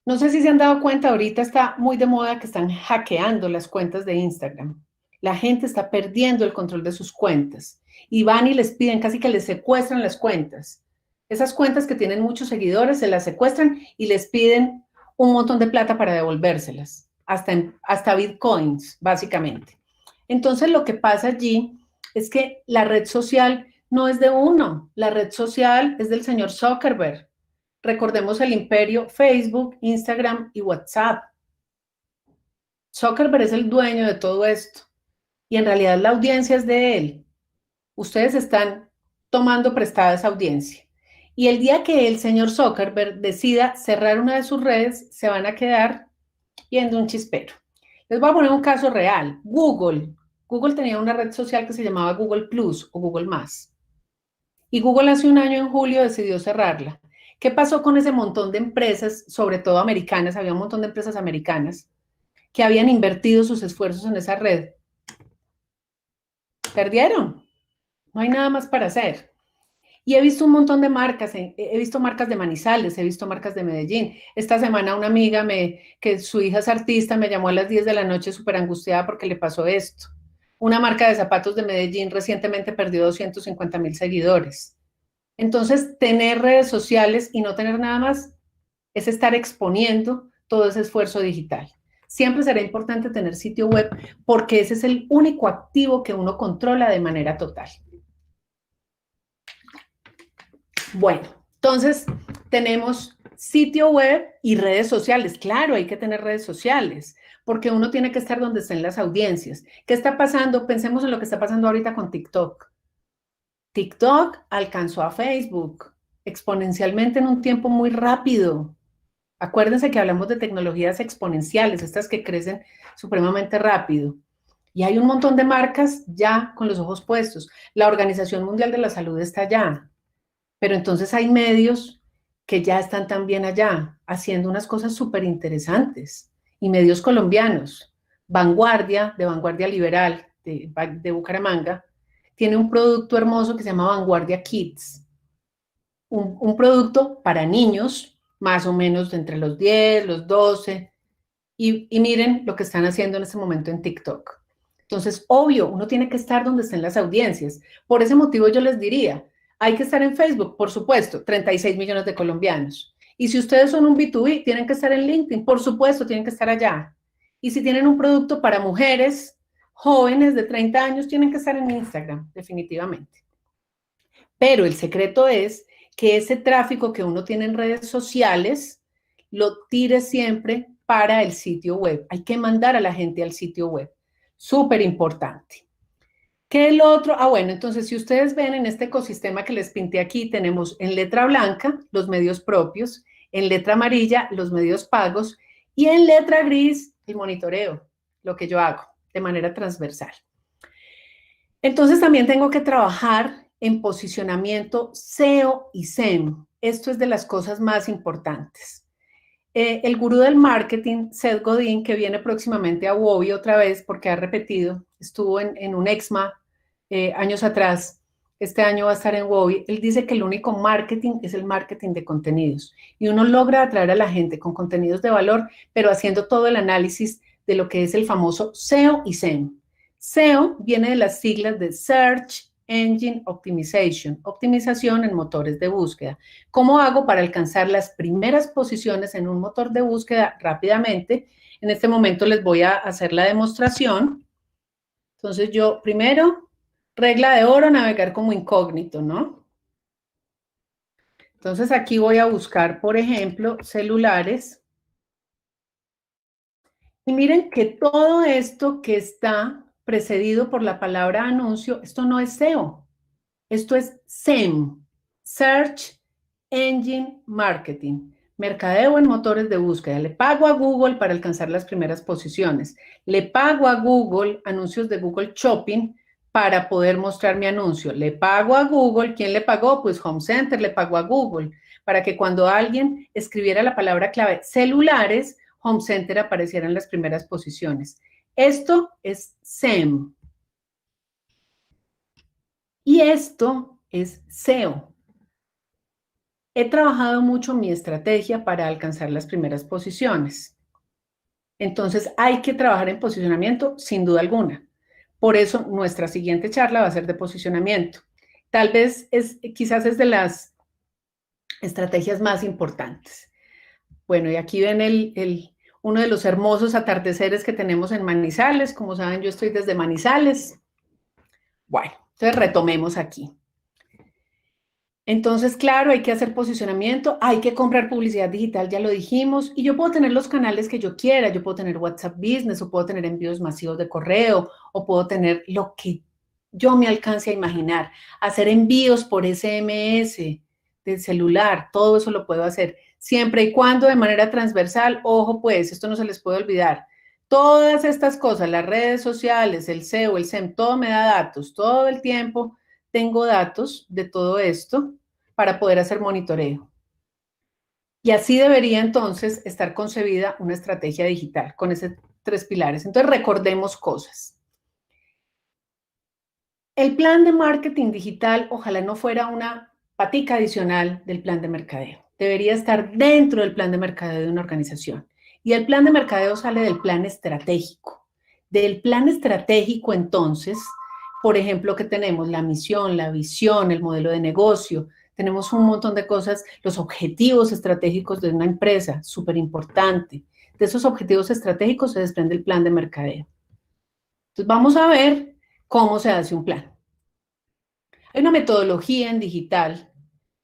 No sé si se han dado cuenta, ahorita está muy de moda que están hackeando las cuentas de Instagram. La gente está perdiendo el control de sus cuentas y van y les piden, casi que les secuestran las cuentas. Esas cuentas que tienen muchos seguidores se las secuestran y les piden un montón de plata para devolvérselas, hasta bitcoins, básicamente. Entonces, lo que pasa allí es que la red social no es de uno, la red social es del señor Zuckerberg. Recordemos el imperio Facebook, Instagram y WhatsApp. Zuckerberg es el dueño de todo esto y en realidad la audiencia es de él. Ustedes están tomando prestada esa audiencia. Y el día que el señor Zuckerberg decida cerrar una de sus redes, se van a quedar viendo un chispero. Les voy a poner un caso real. Google tenía una red social que se llamaba Google Plus o Google+. Y Google hace un año, en julio, decidió cerrarla. ¿Qué pasó con ese montón de empresas, sobre todo americanas? Había un montón de empresas americanas que habían invertido sus esfuerzos en esa red. Perdieron. No hay nada más para hacer. Y he visto un montón de marcas, he visto marcas de Manizales, he visto marcas de Medellín. Esta semana una amiga, que su hija es artista, me llamó a las 10 de la noche súper angustiada porque le pasó esto. Una marca de zapatos de Medellín recientemente perdió 250,000 seguidores. Entonces, tener redes sociales y no tener nada más es estar exponiendo todo ese esfuerzo digital. Siempre será importante tener sitio web porque ese es el único activo que uno controla de manera total. Bueno, entonces tenemos sitio web y redes sociales. Claro, hay que tener redes sociales porque uno tiene que estar donde estén las audiencias. ¿Qué está pasando? Pensemos en lo que está pasando ahorita con TikTok. TikTok alcanzó a Facebook exponencialmente en un tiempo muy rápido. Acuérdense que hablamos de tecnologías exponenciales, estas que crecen supremamente rápido. Y hay un montón de marcas ya con los ojos puestos. La Organización Mundial de la Salud está allá. Pero entonces hay medios que ya están también allá, haciendo unas cosas súper interesantes. Y medios colombianos. Vanguardia, de Vanguardia Liberal, de Bucaramanga, tiene un producto hermoso que se llama Vanguardia Kids. Un producto para niños, más o menos de entre los 10, los 12. Y miren lo que están haciendo en este momento en TikTok. Entonces, obvio, uno tiene que estar donde estén las audiencias. Por ese motivo yo les diría, hay que estar en Facebook, por supuesto, 36 millones de colombianos. Y si ustedes son un B2B, tienen que estar en LinkedIn, por supuesto, tienen que estar allá. Y si tienen un producto para mujeres jóvenes de 30 años, tienen que estar en Instagram, definitivamente. Pero el secreto es que ese tráfico que uno tiene en redes sociales lo tire siempre para el sitio web. Hay que mandar a la gente al sitio web. Súper importante. ¿Qué es lo otro? Bueno, entonces si ustedes ven en este ecosistema que les pinté aquí, tenemos en letra blanca los medios propios, en letra amarilla los medios pagos y en letra gris el monitoreo, lo que yo hago de manera transversal. Entonces también tengo que trabajar en posicionamiento SEO y SEM. Esto es de las cosas más importantes. El gurú del marketing, Seth Godin, que viene próximamente a Huobi otra vez porque ha repetido, estuvo en un EXMA años atrás, este año va a estar en Huobi, él dice que el único marketing es el marketing de contenidos y uno logra atraer a la gente con contenidos de valor, pero haciendo todo el análisis de lo que es el famoso SEO y SEM. SEO viene de las siglas de Search Engine Optimization, optimización en motores de búsqueda. ¿Cómo hago para alcanzar las primeras posiciones en un motor de búsqueda rápidamente? En este momento les voy a hacer la demostración. Entonces yo primero, regla de oro, navegar como incógnito, ¿no? Entonces aquí voy a buscar, por ejemplo, celulares. Y miren que todo esto que está precedido por la palabra anuncio, esto no es SEO, esto es SEM, Search Engine Marketing, mercadeo en motores de búsqueda. Le pago a Google para alcanzar las primeras posiciones, le pago a Google anuncios de Google Shopping para poder mostrar mi anuncio, le pago a Google, ¿quién le pagó? Pues Home Center le pagó a Google, para que cuando alguien escribiera la palabra clave celulares, Home Center apareciera en las primeras posiciones. Esto es SEM. Y esto es SEO. He trabajado mucho mi estrategia para alcanzar las primeras posiciones. Entonces, hay que trabajar en posicionamiento, sin duda alguna. Por eso, nuestra siguiente charla va a ser de posicionamiento. Tal vez, quizás es de las estrategias más importantes. Bueno, y aquí ven uno de los hermosos atardeceres que tenemos en Manizales. Como saben, yo estoy desde Manizales. Bueno, entonces retomemos aquí. Entonces, claro, hay que hacer posicionamiento, hay que comprar publicidad digital, ya lo dijimos, y yo puedo tener los canales que yo quiera, yo puedo tener WhatsApp Business, o puedo tener envíos masivos de correo, o puedo tener lo que yo me alcance a imaginar, hacer envíos por SMS de celular, todo eso lo puedo hacer. Siempre y cuando de manera transversal, ojo pues, esto no se les puede olvidar. Todas estas cosas, las redes sociales, el SEO, el SEM, todo me da datos. Todo el tiempo tengo datos de todo esto para poder hacer monitoreo. Y así debería entonces estar concebida una estrategia digital con esos 3 pilares. Entonces recordemos cosas. El plan de marketing digital ojalá no fuera una patica adicional del plan de mercadeo. Debería estar dentro del plan de mercadeo de una organización. Y el plan de mercadeo sale del plan estratégico. Del plan estratégico, entonces, por ejemplo, que tenemos la misión, la visión, el modelo de negocio, tenemos un montón de cosas, los objetivos estratégicos de una empresa, súper importante. De esos objetivos estratégicos se desprende el plan de mercadeo. Entonces, vamos a ver cómo se hace un plan. Hay una metodología en digital.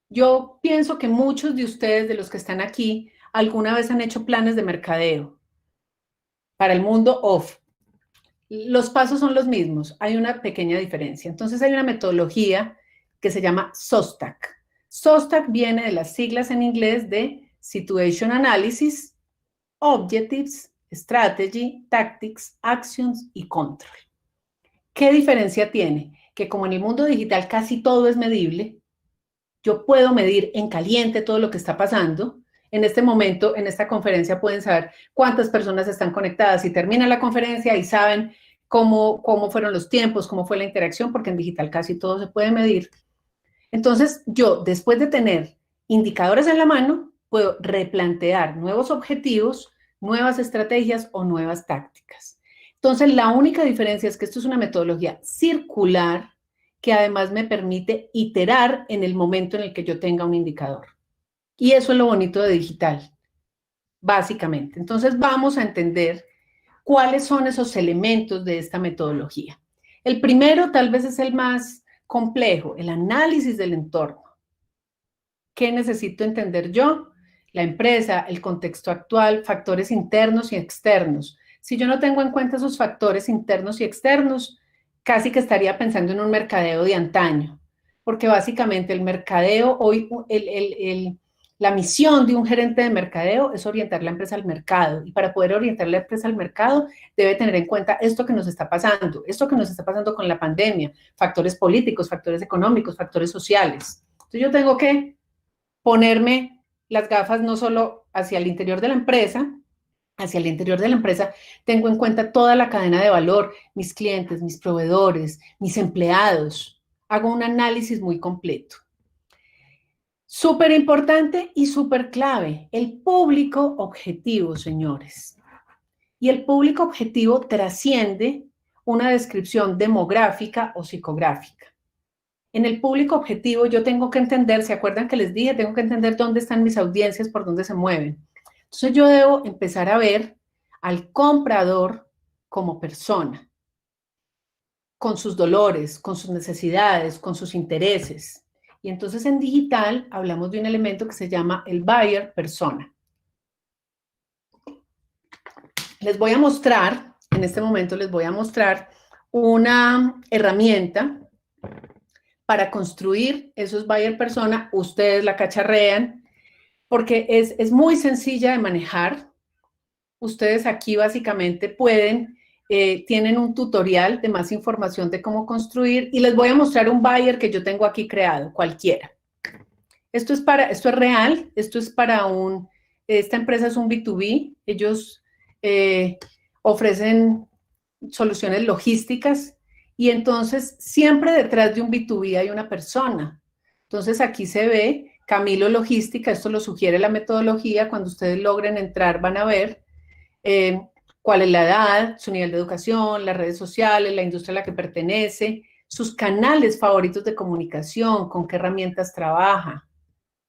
Yo pienso que muchos de ustedes, de los que están aquí, alguna vez han hecho planes de mercadeo para el mundo off. Los pasos son los mismos, hay una pequeña diferencia. Entonces hay una metodología que se llama SOSTAC. SOSTAC viene de las siglas en inglés de Situation Analysis, Objectives, Strategy, Tactics, Actions y Control. ¿Qué diferencia tiene? Que como en el mundo digital casi todo es medible, yo puedo medir en caliente todo lo que está pasando. En este momento, en esta conferencia, pueden saber cuántas personas están conectadas y termina la conferencia y saben cómo fueron los tiempos, cómo fue la interacción, porque en digital casi todo se puede medir. Entonces, yo, después de tener indicadores en la mano, puedo replantear nuevos objetivos, nuevas estrategias o nuevas tácticas. Entonces, la única diferencia es que esto es una metodología circular que además me permite iterar en el momento en el que yo tenga un indicador. Y eso es lo bonito de digital, básicamente. Entonces, vamos a entender cuáles son esos elementos de esta metodología. El primero tal vez es el más complejo, el análisis del entorno. ¿Qué necesito entender yo? La empresa, el contexto actual, factores internos y externos. Si yo no tengo en cuenta esos factores internos y externos, casi que estaría pensando en un mercadeo de antaño, porque básicamente el mercadeo, hoy la misión de un gerente de mercadeo es orientar la empresa al mercado, y para poder orientar la empresa al mercado debe tener en cuenta esto que nos está pasando con la pandemia, factores políticos, factores económicos, factores sociales. Entonces yo tengo que ponerme las gafas no solo hacia el interior de la empresa, tengo en cuenta toda la cadena de valor, mis clientes, mis proveedores, mis empleados. Hago un análisis muy completo. Súper importante y súper clave, el público objetivo, señores. Y el público objetivo trasciende una descripción demográfica o psicográfica. En el público objetivo yo tengo que entender, ¿se acuerdan que les dije? Tengo que entender dónde están mis audiencias, por dónde se mueven. Entonces yo debo empezar a ver al comprador como persona, con sus dolores, con sus necesidades, con sus intereses. Y entonces en digital hablamos de un elemento que se llama el buyer persona. Les voy a mostrar, en este momento les voy a mostrar una herramienta para construir esos buyer persona. Ustedes la cacharrean porque es muy sencilla de manejar. Ustedes aquí básicamente tienen un tutorial de más información de cómo construir y les voy a mostrar un buyer que yo tengo aquí creado, cualquiera. Esto es real, esta empresa es un B2B, ellos ofrecen soluciones logísticas y entonces siempre detrás de un B2B hay una persona. Entonces aquí se ve Camilo Logística, esto lo sugiere la metodología, cuando ustedes logren entrar van a ver cuál es la edad, su nivel de educación, las redes sociales, la industria a la que pertenece, sus canales favoritos de comunicación, con qué herramientas trabaja,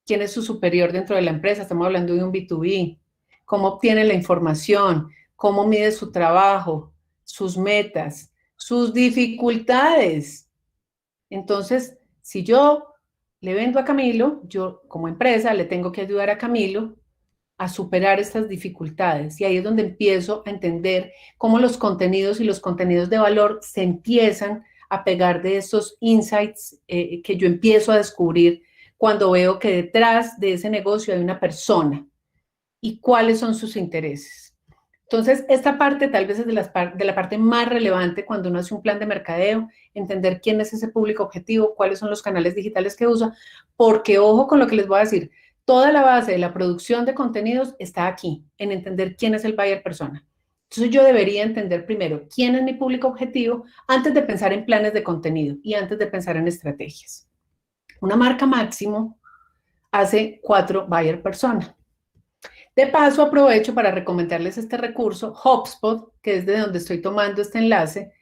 quién es su superior dentro de la empresa, estamos hablando de un B2B, cómo obtiene la información, cómo mide su trabajo, sus metas, sus dificultades. Entonces, si yo le vendo a Camilo, yo como empresa le tengo que ayudar a Camilo a superar estas dificultades. Y ahí es donde empiezo a entender cómo los contenidos y los contenidos de valor se empiezan a pegar de esos insights que yo empiezo a descubrir cuando veo que detrás de ese negocio hay una persona y cuáles son sus intereses. Entonces, esta parte tal vez es de la parte más relevante cuando uno hace un plan de mercadeo, entender quién es ese público objetivo, cuáles son los canales digitales que usa, porque ojo con lo que les voy a decir, toda la base de la producción de contenidos está aquí, en entender quién es el buyer persona. Entonces yo debería entender primero quién es mi público objetivo antes de pensar en planes de contenido y antes de pensar en estrategias. Una marca Máximo hace 4 buyer persona. De paso, aprovecho para recomendarles este recurso, HubSpot, que es de donde estoy tomando este enlace.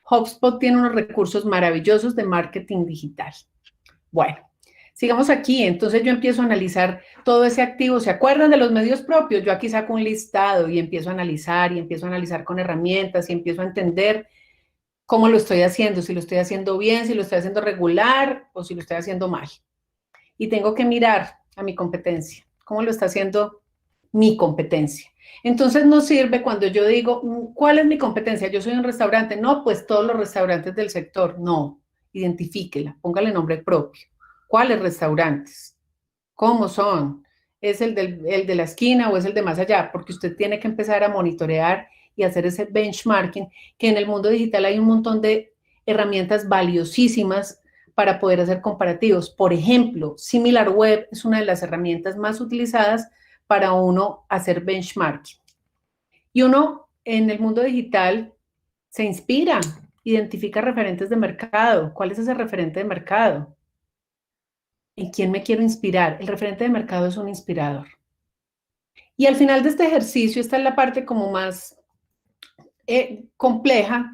HubSpot tiene unos recursos maravillosos de marketing digital. Bueno, sigamos aquí. Entonces yo empiezo a analizar todo ese activo. ¿Se acuerdan de los medios propios? Yo aquí saco un listado y empiezo a analizar con herramientas y empiezo a entender cómo lo estoy haciendo, si lo estoy haciendo bien, si lo estoy haciendo regular o si lo estoy haciendo mal. Y tengo que mirar a mi competencia, cómo lo está haciendo mi competencia. Entonces no sirve cuando yo digo, ¿cuál es mi competencia? Yo soy un restaurante. No, pues todos los restaurantes del sector. No, identifíquela, póngale nombre propio. ¿Cuáles restaurantes? ¿Cómo son? ¿Es el de la esquina o es el de más allá? Porque usted tiene que empezar a monitorear y hacer ese benchmarking, que en el mundo digital hay un montón de herramientas valiosísimas para poder hacer comparativos. Por ejemplo, SimilarWeb es una de las herramientas más utilizadas para uno hacer benchmarking. Y uno en el mundo digital se inspira, identifica referentes de mercado. ¿Cuál es ese referente de mercado? ¿En quién me quiero inspirar? El referente de mercado es un inspirador. Y al final de este ejercicio, esta es la parte como más compleja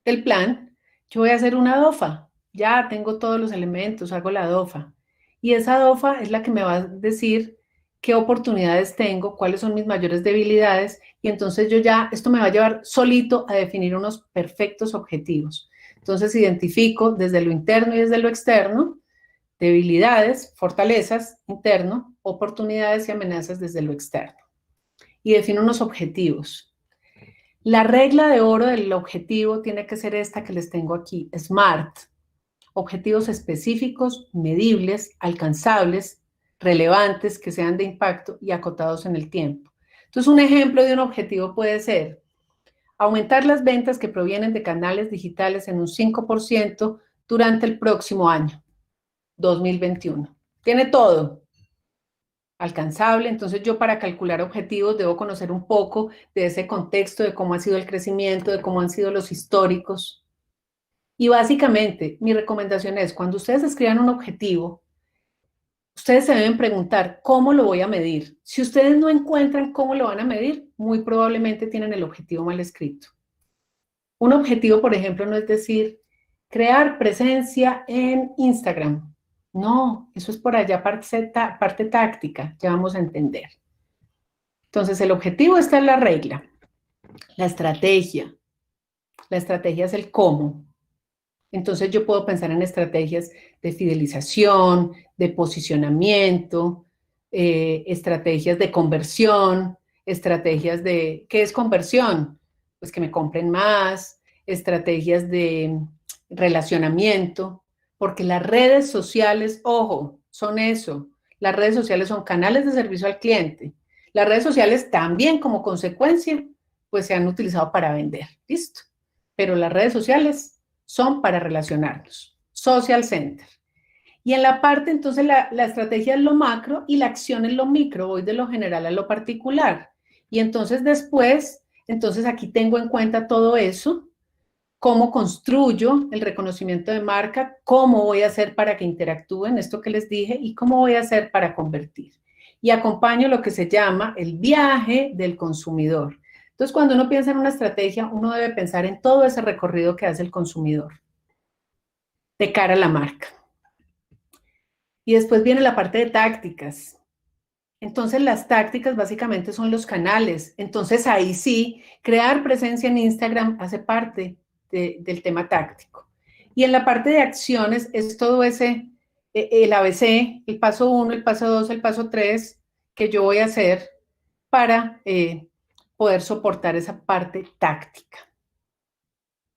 del plan, yo voy a hacer una DOFA. Ya tengo todos los elementos, hago la DOFA. Y esa DOFA es la que me va a decir qué oportunidades tengo, cuáles son mis mayores debilidades, y entonces esto me va a llevar solito a definir unos perfectos objetivos. Entonces identifico desde lo interno y desde lo externo, debilidades, fortalezas interno, oportunidades y amenazas desde lo externo. Y defino unos objetivos. La regla de oro del objetivo tiene que ser esta que les tengo aquí, SMART. Objetivos específicos, medibles, alcanzables, relevantes, que sean de impacto y acotados en el tiempo. Entonces, un ejemplo de un objetivo puede ser aumentar las ventas que provienen de canales digitales en un 5% durante el próximo año, 2021. Tiene todo. Alcanzable, entonces yo para calcular objetivos debo conocer un poco de ese contexto, de cómo ha sido el crecimiento, de cómo han sido los históricos. Y básicamente, mi recomendación es, cuando ustedes escriban un objetivo, ustedes se deben preguntar, ¿cómo lo voy a medir? Si ustedes no encuentran cómo lo van a medir, muy probablemente tienen el objetivo mal escrito. Un objetivo, por ejemplo, no es decir, crear presencia en Instagram. No, eso es por allá parte táctica, ya vamos a entender. Entonces, el objetivo está en la regla. La estrategia es el cómo. Entonces yo puedo pensar en estrategias de fidelización, de posicionamiento, estrategias de conversión, estrategias de, ¿qué es conversión? Pues que me compren más, estrategias de relacionamiento, porque las redes sociales, ojo, son eso. Las redes sociales son canales de servicio al cliente. Las redes sociales también como consecuencia, pues se han utilizado para vender, ¿listo? Pero las redes sociales son para relacionarnos, social center. Y en la parte, entonces, la estrategia es lo macro y la acción es lo micro, voy de lo general a lo particular. Y entonces después, aquí tengo en cuenta todo eso, cómo construyo el reconocimiento de marca, cómo voy a hacer para que interactúen, esto que les dije, y cómo voy a hacer para convertir. Y acompaño lo que se llama el viaje del consumidor. Entonces, cuando uno piensa en una estrategia, uno debe pensar en todo ese recorrido que hace el consumidor de cara a la marca. Y después viene la parte de tácticas. Entonces, las tácticas básicamente son los canales. Entonces, ahí sí, crear presencia en Instagram hace parte del tema táctico. Y en la parte de acciones es todo ese, el ABC, el paso 1, el paso 2, el paso 3, que yo voy a hacer para poder soportar esa parte táctica.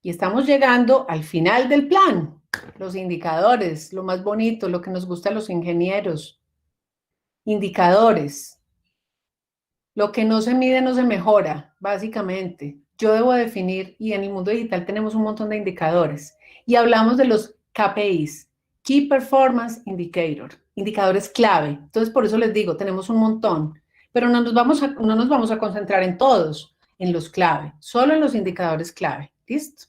Y estamos llegando al final del plan, los indicadores, lo más bonito, lo que nos gusta a los ingenieros. Indicadores. Lo que no se mide no se mejora, básicamente. Yo debo definir, y en el mundo digital tenemos un montón de indicadores, y hablamos de los KPIs, Key Performance Indicator, indicadores clave. Entonces, por eso les digo, tenemos un montón. Pero no nos vamos a concentrar en todos, en los clave, solo en los indicadores clave. ¿Listo?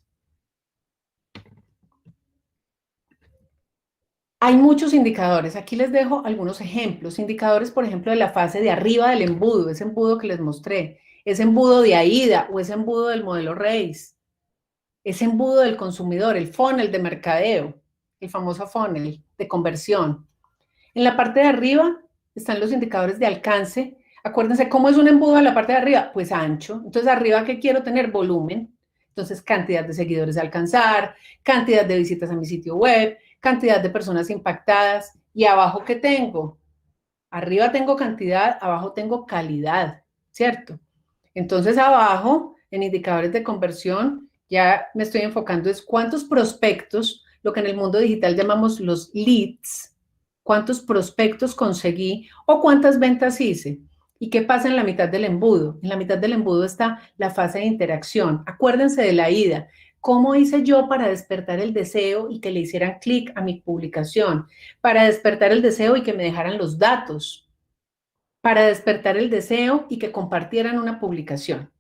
Hay muchos indicadores. Aquí les dejo algunos ejemplos. Indicadores, por ejemplo, de la fase de arriba del embudo, ese embudo que les mostré, ese embudo de AIDA o ese embudo del modelo RACE, ese embudo del consumidor, el funnel de mercadeo, el famoso funnel de conversión. En la parte de arriba están los indicadores de alcance. Acuérdense, ¿cómo es un embudo en la parte de arriba? Pues ancho. Entonces, arriba, ¿qué quiero tener? Volumen. Entonces, cantidad de seguidores a alcanzar, cantidad de visitas a mi sitio web, cantidad de personas impactadas. ¿Y abajo qué tengo? Arriba tengo cantidad, abajo tengo calidad, ¿cierto? Entonces, abajo, en indicadores de conversión, ya me estoy enfocando es cuántos prospectos, lo que en el mundo digital llamamos los leads, cuántos prospectos conseguí o cuántas ventas hice. ¿Y qué pasa en la mitad del embudo? En la mitad del embudo está la fase de interacción. Acuérdense de la ida. ¿Cómo hice yo para despertar el deseo y que le hicieran clic a mi publicación? Para despertar el deseo y que me dejaran los datos. Para despertar el deseo y que compartieran una publicación.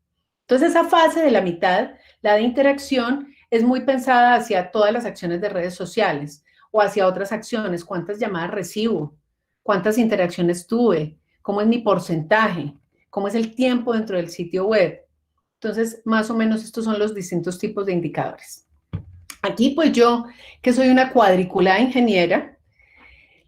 Entonces, esa fase de la mitad, la de interacción, es muy pensada hacia todas las acciones de redes sociales o hacia otras acciones. ¿Cuántas llamadas recibo? ¿Cuántas interacciones tuve? ¿Cómo es mi porcentaje? ¿Cómo es el tiempo dentro del sitio web? Entonces, más o menos estos son los distintos tipos de indicadores. Aquí, pues yo, que soy una cuadriculada ingeniera,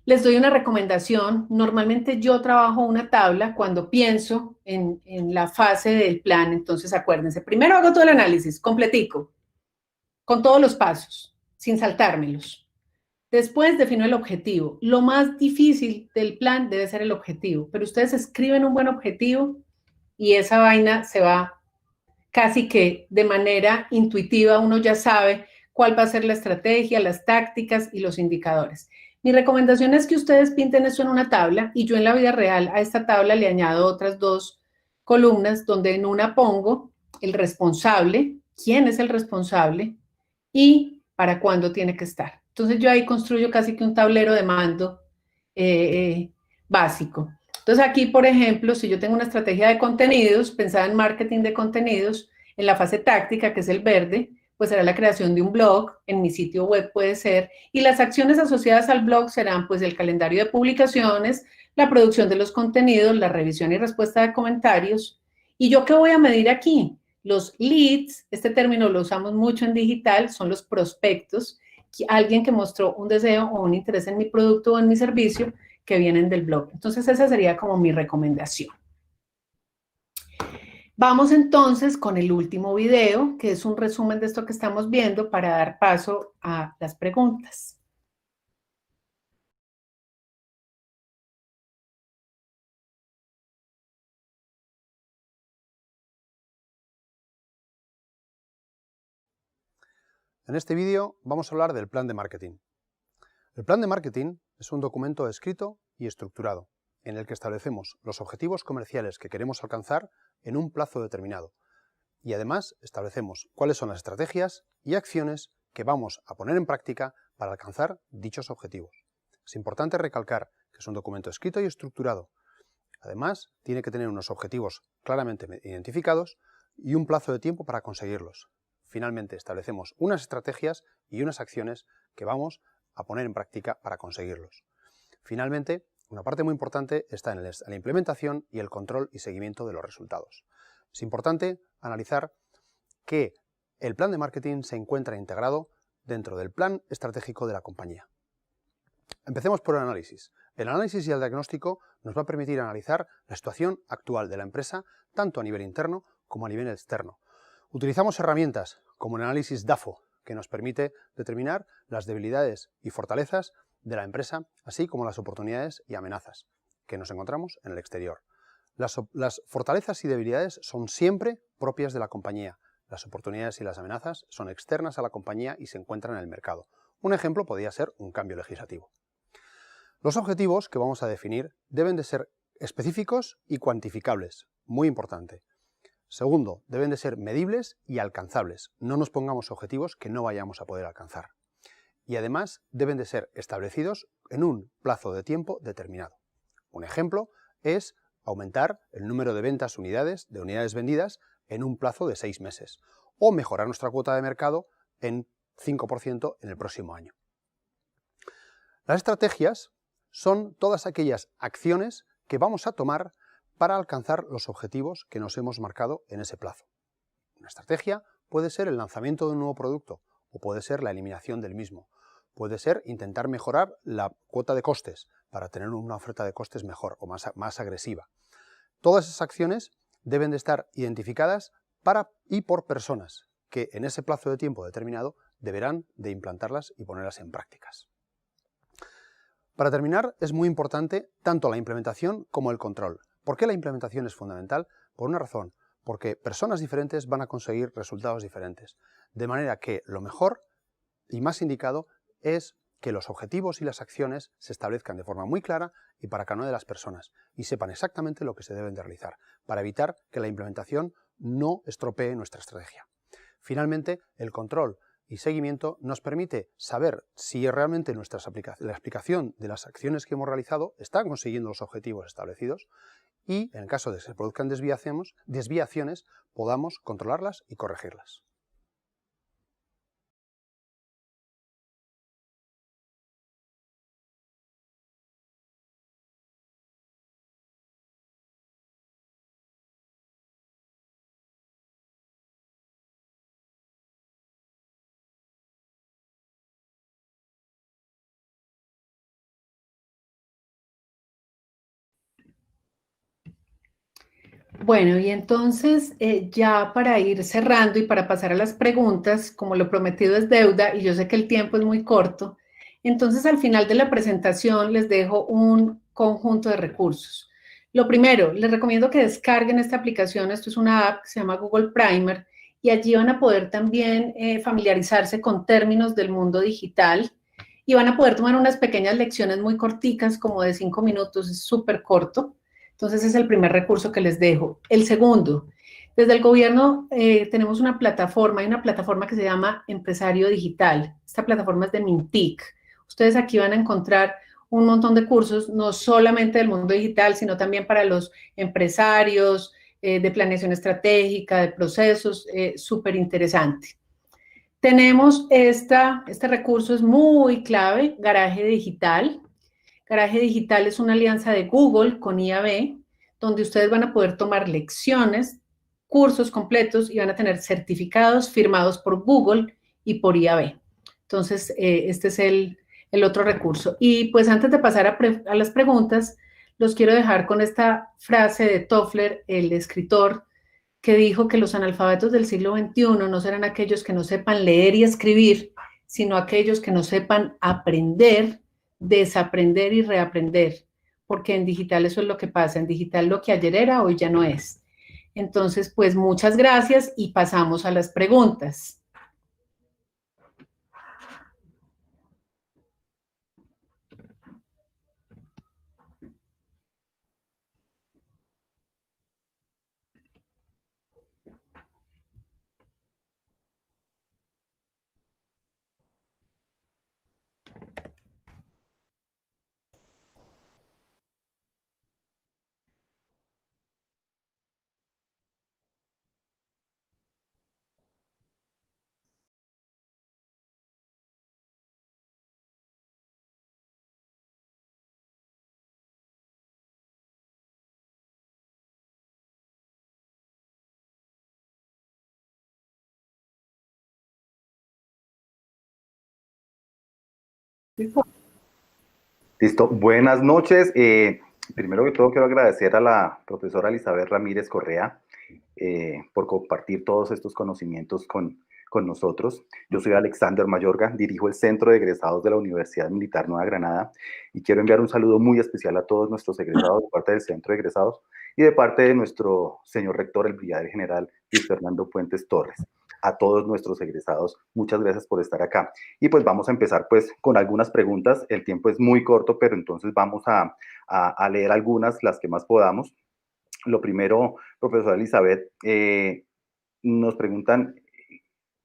les doy una recomendación. Normalmente yo trabajo una tabla cuando pienso en la fase del plan. Entonces, acuérdense, primero hago todo el análisis completico, con todos los pasos, sin saltármelos. Después defino el objetivo. Lo más difícil del plan debe ser el objetivo, pero ustedes escriben un buen objetivo y esa vaina se va casi que de manera intuitiva, uno ya sabe cuál va a ser la estrategia, las tácticas y los indicadores. Mi recomendación es que ustedes pinten eso en una tabla y yo en la vida real a esta tabla le añado otras 2 columnas donde en una pongo el responsable, quién es el responsable y para cuándo tiene que estar. Entonces yo ahí construyo casi que un tablero de mando básico. Entonces aquí, por ejemplo, si yo tengo una estrategia de contenidos, pensada en marketing de contenidos, en la fase táctica, que es el verde, pues será la creación de un blog, en mi sitio web puede ser, y las acciones asociadas al blog serán pues el calendario de publicaciones, la producción de los contenidos, la revisión y respuesta de comentarios. ¿Y yo qué voy a medir aquí? Los leads, este término lo usamos mucho en digital, son los prospectos, alguien que mostró un deseo o un interés en mi producto o en mi servicio que vienen del blog. Entonces esa sería como mi recomendación. Vamos entonces con el último video, que es un resumen de esto que estamos viendo para dar paso a las preguntas. En este vídeo vamos a hablar del plan de marketing. El plan de marketing es un documento escrito y estructurado, en el que establecemos los objetivos comerciales que queremos alcanzar en un plazo determinado. Y además establecemos cuáles son las estrategias y acciones que vamos a poner en práctica para alcanzar dichos objetivos. Es importante recalcar que es un documento escrito y estructurado. Además, tiene que tener unos objetivos claramente identificados y un plazo de tiempo para conseguirlos. Finalmente, establecemos unas estrategias y unas acciones que vamos a poner en práctica para conseguirlos. Finalmente, una parte muy importante está en la implementación y el control y seguimiento de los resultados. Es importante analizar que el plan de marketing se encuentra integrado dentro del plan estratégico de la compañía. Empecemos por el análisis. El análisis y el diagnóstico nos va a permitir analizar la situación actual de la empresa, tanto a nivel interno como a nivel externo. Utilizamos herramientas como el análisis DAFO, que nos permite determinar las debilidades y fortalezas de la empresa, así como las oportunidades y amenazas que nos encontramos en el exterior. Las fortalezas y debilidades son siempre propias de la compañía. Las oportunidades y las amenazas son externas a la compañía y se encuentran en el mercado. Un ejemplo podría ser un cambio legislativo. Los objetivos que vamos a definir deben de ser específicos y cuantificables, muy importante. Segundo, deben de ser medibles y alcanzables. No nos pongamos objetivos que no vayamos a poder alcanzar. Y además deben de ser establecidos en un plazo de tiempo determinado. Un ejemplo es aumentar el número de unidades vendidas en un plazo de 6 meses o mejorar nuestra cuota de mercado en 5% en el próximo año. Las estrategias son todas aquellas acciones que vamos a tomar para alcanzar los objetivos que nos hemos marcado en ese plazo. Una estrategia puede ser el lanzamiento de un nuevo producto o puede ser la eliminación del mismo. Puede ser intentar mejorar la cuota de costes para tener una oferta de costes mejor o más agresiva. Todas esas acciones deben de estar identificadas para y por personas que en ese plazo de tiempo determinado deberán de implantarlas y ponerlas en prácticas. Para terminar, es muy importante tanto la implementación como el control. ¿Por qué la implementación es fundamental? Por una razón, porque personas diferentes van a conseguir resultados diferentes. De manera que lo mejor y más indicado es que los objetivos y las acciones se establezcan de forma muy clara y para cada una de las personas y sepan exactamente lo que se deben de realizar, para evitar que la implementación no estropee nuestra estrategia. Finalmente, el control y seguimiento nos permite saber si realmente la aplicación de las acciones que hemos realizado está consiguiendo los objetivos establecidos y, en el caso de que se produzcan desviaciones, podamos controlarlas y corregirlas. Bueno, y entonces ya para ir cerrando y para pasar a las preguntas, como lo prometido es deuda y yo sé que el tiempo es muy corto, entonces al final de la presentación les dejo un conjunto de recursos. Lo primero, les recomiendo que descarguen esta aplicación, esto es una app que se llama Google Primer y allí van a poder también familiarizarse con términos del mundo digital y van a poder tomar unas pequeñas lecciones muy corticas, como de 5 minutos, es súper corto. Entonces, ese es el primer recurso que les dejo. El segundo, desde el gobierno tenemos una plataforma, hay una plataforma que se llama Empresario Digital. Esta plataforma es de Mintic. Ustedes aquí van a encontrar un montón de cursos, no solamente del mundo digital, sino también para los empresarios, de planeación estratégica, de procesos, súper interesante. Tenemos este recurso es muy clave, Garaje Digital. Garaje Digital es una alianza de Google con IAB, donde ustedes van a poder tomar lecciones, cursos completos y van a tener certificados firmados por Google y por IAB. Entonces, este es el otro recurso. Y pues antes de pasar a las preguntas, los quiero dejar con esta frase de Toffler, el escritor, que dijo que los analfabetos del siglo XXI no serán aquellos que no sepan leer y escribir, sino aquellos que no sepan aprender, desaprender y reaprender, porque en digital eso es lo que pasa, en digital lo que ayer era, hoy ya no es. Entonces, pues muchas gracias y pasamos a las preguntas. Listo, buenas noches. Primero que todo quiero agradecer a la profesora Elizabeth Ramírez Correa por compartir todos estos conocimientos con nosotros. Yo soy Alexander Mayorga, dirijo el Centro de Egresados de la Universidad Militar Nueva Granada y quiero enviar un saludo muy especial a todos nuestros egresados de parte del Centro de Egresados y de parte de nuestro señor rector, el brigadier general Luis Fernando Puentes Torres. A todos nuestros egresados, muchas gracias por estar acá. Y pues vamos a empezar pues con algunas preguntas. El tiempo es muy corto, pero entonces vamos a leer algunas, las que más podamos. Lo primero, profesora Elizabeth, nos preguntan,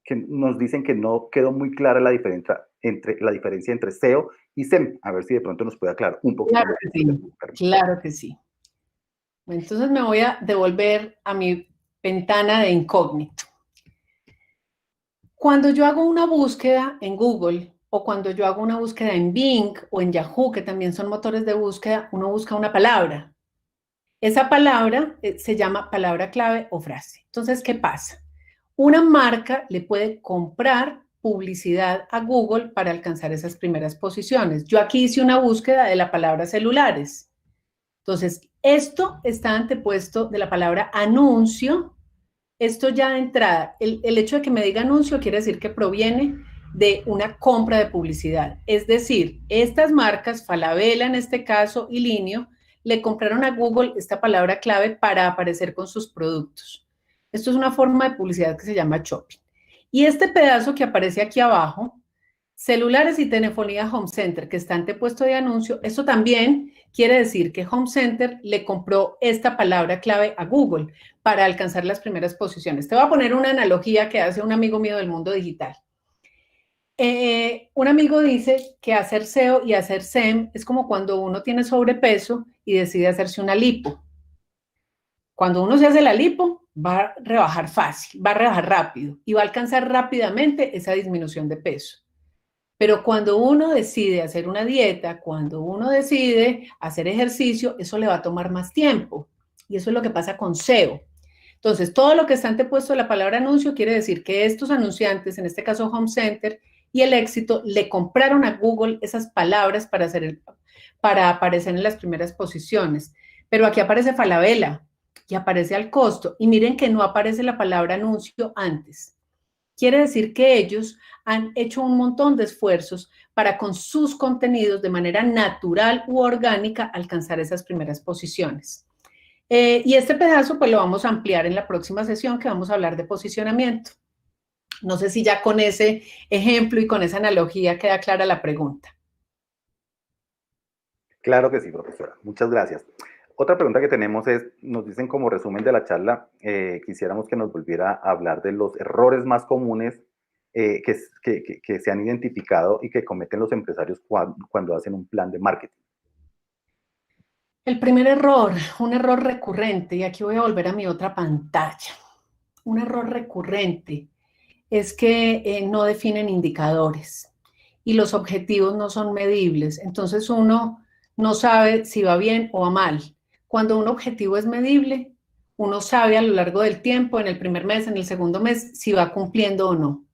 que nos dicen que no quedó muy clara la diferencia entre SEO y SEM. A ver si de pronto nos puede aclarar un poquito. Claro que sí, claro que sí. Entonces me voy a devolver a mi ventana de incógnito. Cuando yo hago una búsqueda en Google o cuando yo hago una búsqueda en Bing o en Yahoo, que también son motores de búsqueda, uno busca una palabra. Esa palabra se llama palabra clave o frase. Entonces, ¿qué pasa? Una marca le puede comprar publicidad a Google para alcanzar esas primeras posiciones. Yo aquí hice una búsqueda de la palabra celulares. Entonces, esto está antepuesto de la palabra anuncio. Esto ya de entrada, el hecho de que me diga anuncio quiere decir que proviene de una compra de publicidad. Es decir, estas marcas, Falabella en este caso y Linio, le compraron a Google esta palabra clave para aparecer con sus productos. Esto es una forma de publicidad que se llama shopping. Y este pedazo que aparece aquí abajo, celulares y telefonía Home Center, que está antepuesto de anuncio, eso también quiere decir que Home Center le compró esta palabra clave a Google para alcanzar las primeras posiciones. Te voy a poner una analogía que hace un amigo mío del mundo digital. Un amigo dice que hacer SEO y hacer SEM es como cuando uno tiene sobrepeso y decide hacerse una lipo. Cuando uno se hace la lipo, va a rebajar fácil, va a rebajar rápido y va a alcanzar rápidamente esa disminución de peso. Pero cuando uno decide hacer una dieta, cuando uno decide hacer ejercicio, eso le va a tomar más tiempo. Y eso es lo que pasa con SEO. Entonces, todo lo que está antepuesto a la palabra anuncio quiere decir que estos anunciantes, en este caso Home Center y El Éxito, le compraron a Google esas palabras para aparecer en las primeras posiciones. Pero aquí aparece Falabella, y aparece al costo. Y miren que no aparece la palabra anuncio antes. Quiere decir que ellos han hecho un montón de esfuerzos para con sus contenidos de manera natural u orgánica alcanzar esas primeras posiciones. Y este pedazo pues lo vamos a ampliar en la próxima sesión, que vamos a hablar de posicionamiento. No sé si ya con ese ejemplo y con esa analogía queda clara la pregunta. Claro que sí, profesora. Muchas gracias. Otra pregunta que tenemos es, nos dicen como resumen de la charla, quisiéramos que nos volviera a hablar de los errores más comunes que se han identificado y que cometen los empresarios cuando hacen un plan de marketing. El primer error, un error recurrente, y aquí voy a volver a mi otra pantalla. Un error recurrente es que no definen indicadores y los objetivos no son medibles. Entonces uno no sabe si va bien o va mal. Cuando un objetivo es medible, uno sabe a lo largo del tiempo, en el primer mes, en el segundo mes, si va cumpliendo o no.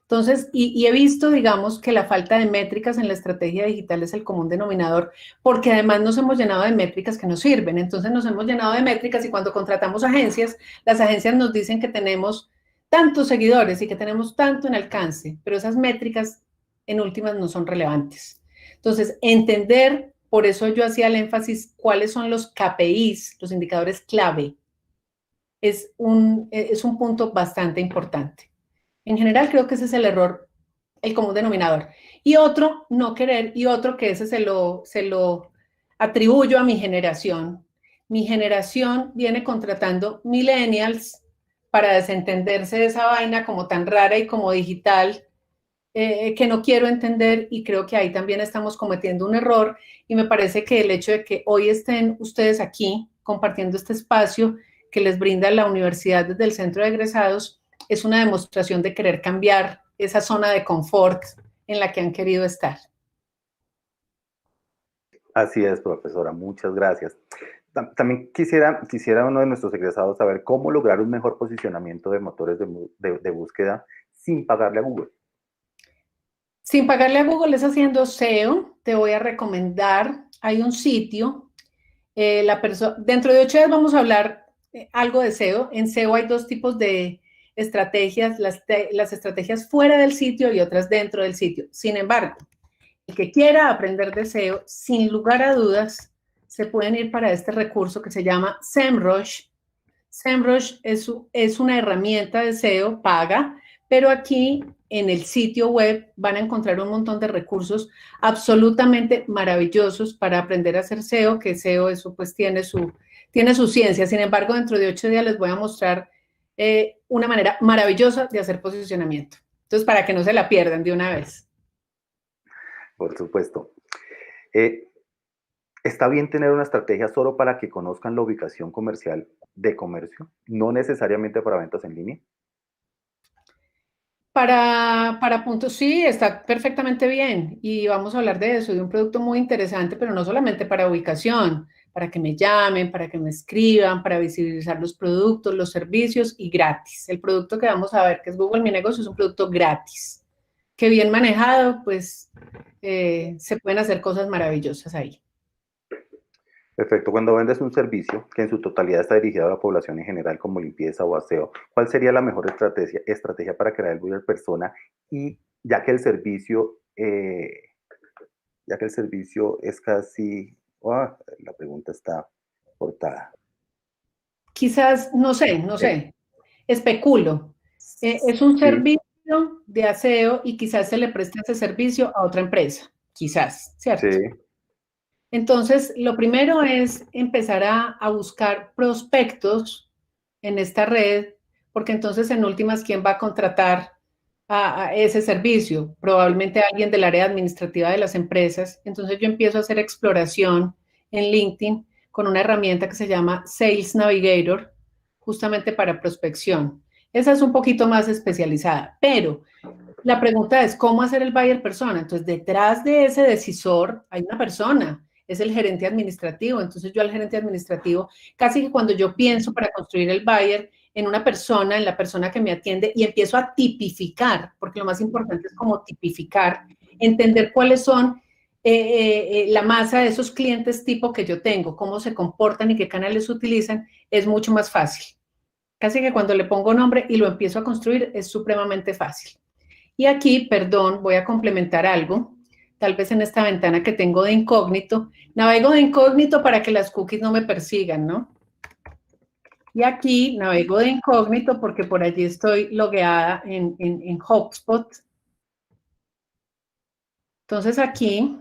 Entonces, y he visto, digamos, que la falta de métricas en la estrategia digital es el común denominador, porque además nos hemos llenado de métricas que nos sirven. Entonces nos hemos llenado de métricas y cuando contratamos agencias, las agencias nos dicen que tenemos tantos seguidores y que tenemos tanto en alcance, pero esas métricas en últimas no son relevantes. Entonces, entender, por eso yo hacía el énfasis, cuáles son los KPIs, los indicadores clave, es un punto bastante importante. En general, creo que ese es el error, el común denominador. Y otro, no querer, y otro que ese se lo atribuyo a mi generación. Mi generación viene contratando millennials para desentenderse de esa vaina como tan rara y como digital, que no quiero entender, y creo que ahí también estamos cometiendo un error, y me parece que el hecho de que hoy estén ustedes aquí compartiendo este espacio que les brinda la universidad desde el centro de egresados, es una demostración de querer cambiar esa zona de confort en la que han querido estar. Así es, profesora, muchas gracias. También quisiera uno de nuestros egresados saber cómo lograr un mejor posicionamiento de motores de búsqueda sin pagarle a Google. Sin pagarle a Google es haciendo SEO. Te voy a recomendar, hay un sitio, dentro de 8 días vamos a hablar algo de SEO. En SEO hay 2 tipos de estrategias, las estrategias fuera del sitio y otras dentro del sitio. Sin embargo, el que quiera aprender de SEO, sin lugar a dudas, se pueden ir para este recurso que se llama SEMrush. SEMrush es una herramienta de SEO paga, pero aquí en el sitio web van a encontrar un montón de recursos absolutamente maravillosos para aprender a hacer SEO, que SEO eso pues tiene su ciencia. Sin embargo, dentro de 8 días les voy a mostrar una manera maravillosa de hacer posicionamiento. Entonces, para que no se la pierdan de una vez. Por supuesto. ¿Está bien tener una estrategia solo para que conozcan la ubicación comercial de comercio? ¿No necesariamente para ventas en línea? Para puntos, sí, está perfectamente bien. Y vamos a hablar de eso, de un producto muy interesante, pero no solamente para ubicación, para que me llamen, para que me escriban, para visibilizar los productos, los servicios y gratis. El producto que vamos a ver, que es Google Mi Negocio, es un producto gratis, que bien manejado, pues se pueden hacer cosas maravillosas ahí. Perfecto. Cuando vendes un servicio que en su totalidad está dirigido a la población en general, como limpieza o aseo, ¿cuál sería la mejor estrategia para crear el buyer persona? Y ya que el servicio es casi... la pregunta está cortada. Quizás, no sé, especulo. Es un servicio de aseo y quizás se le preste ese servicio a otra empresa, quizás, ¿cierto? Sí. Entonces, lo primero es empezar a buscar prospectos en esta red, porque entonces en últimas, ¿quién va a contratar a ese servicio? Probablemente alguien del área administrativa de las empresas. Entonces yo empiezo a hacer exploración en LinkedIn con una herramienta que se llama Sales Navigator, justamente para prospección. Esa es un poquito más especializada, pero la pregunta es, ¿cómo hacer el buyer persona? Entonces, detrás de ese decisor hay una persona, es el gerente administrativo. Entonces, yo al gerente administrativo, casi que cuando yo pienso para construir el buyer, en una persona, en la persona que me atiende, y empiezo a tipificar, porque lo más importante es como tipificar, entender cuáles son la masa de esos clientes tipo que yo tengo, cómo se comportan y qué canales utilizan, es mucho más fácil. Casi que cuando le pongo nombre y lo empiezo a construir es supremamente fácil. Y aquí, perdón, voy a complementar algo. Tal vez en esta ventana que tengo de incógnito, navego de incógnito para que las cookies no me persigan, ¿no? Y aquí navego de incógnito porque por allí estoy logueada en HubSpot. Entonces aquí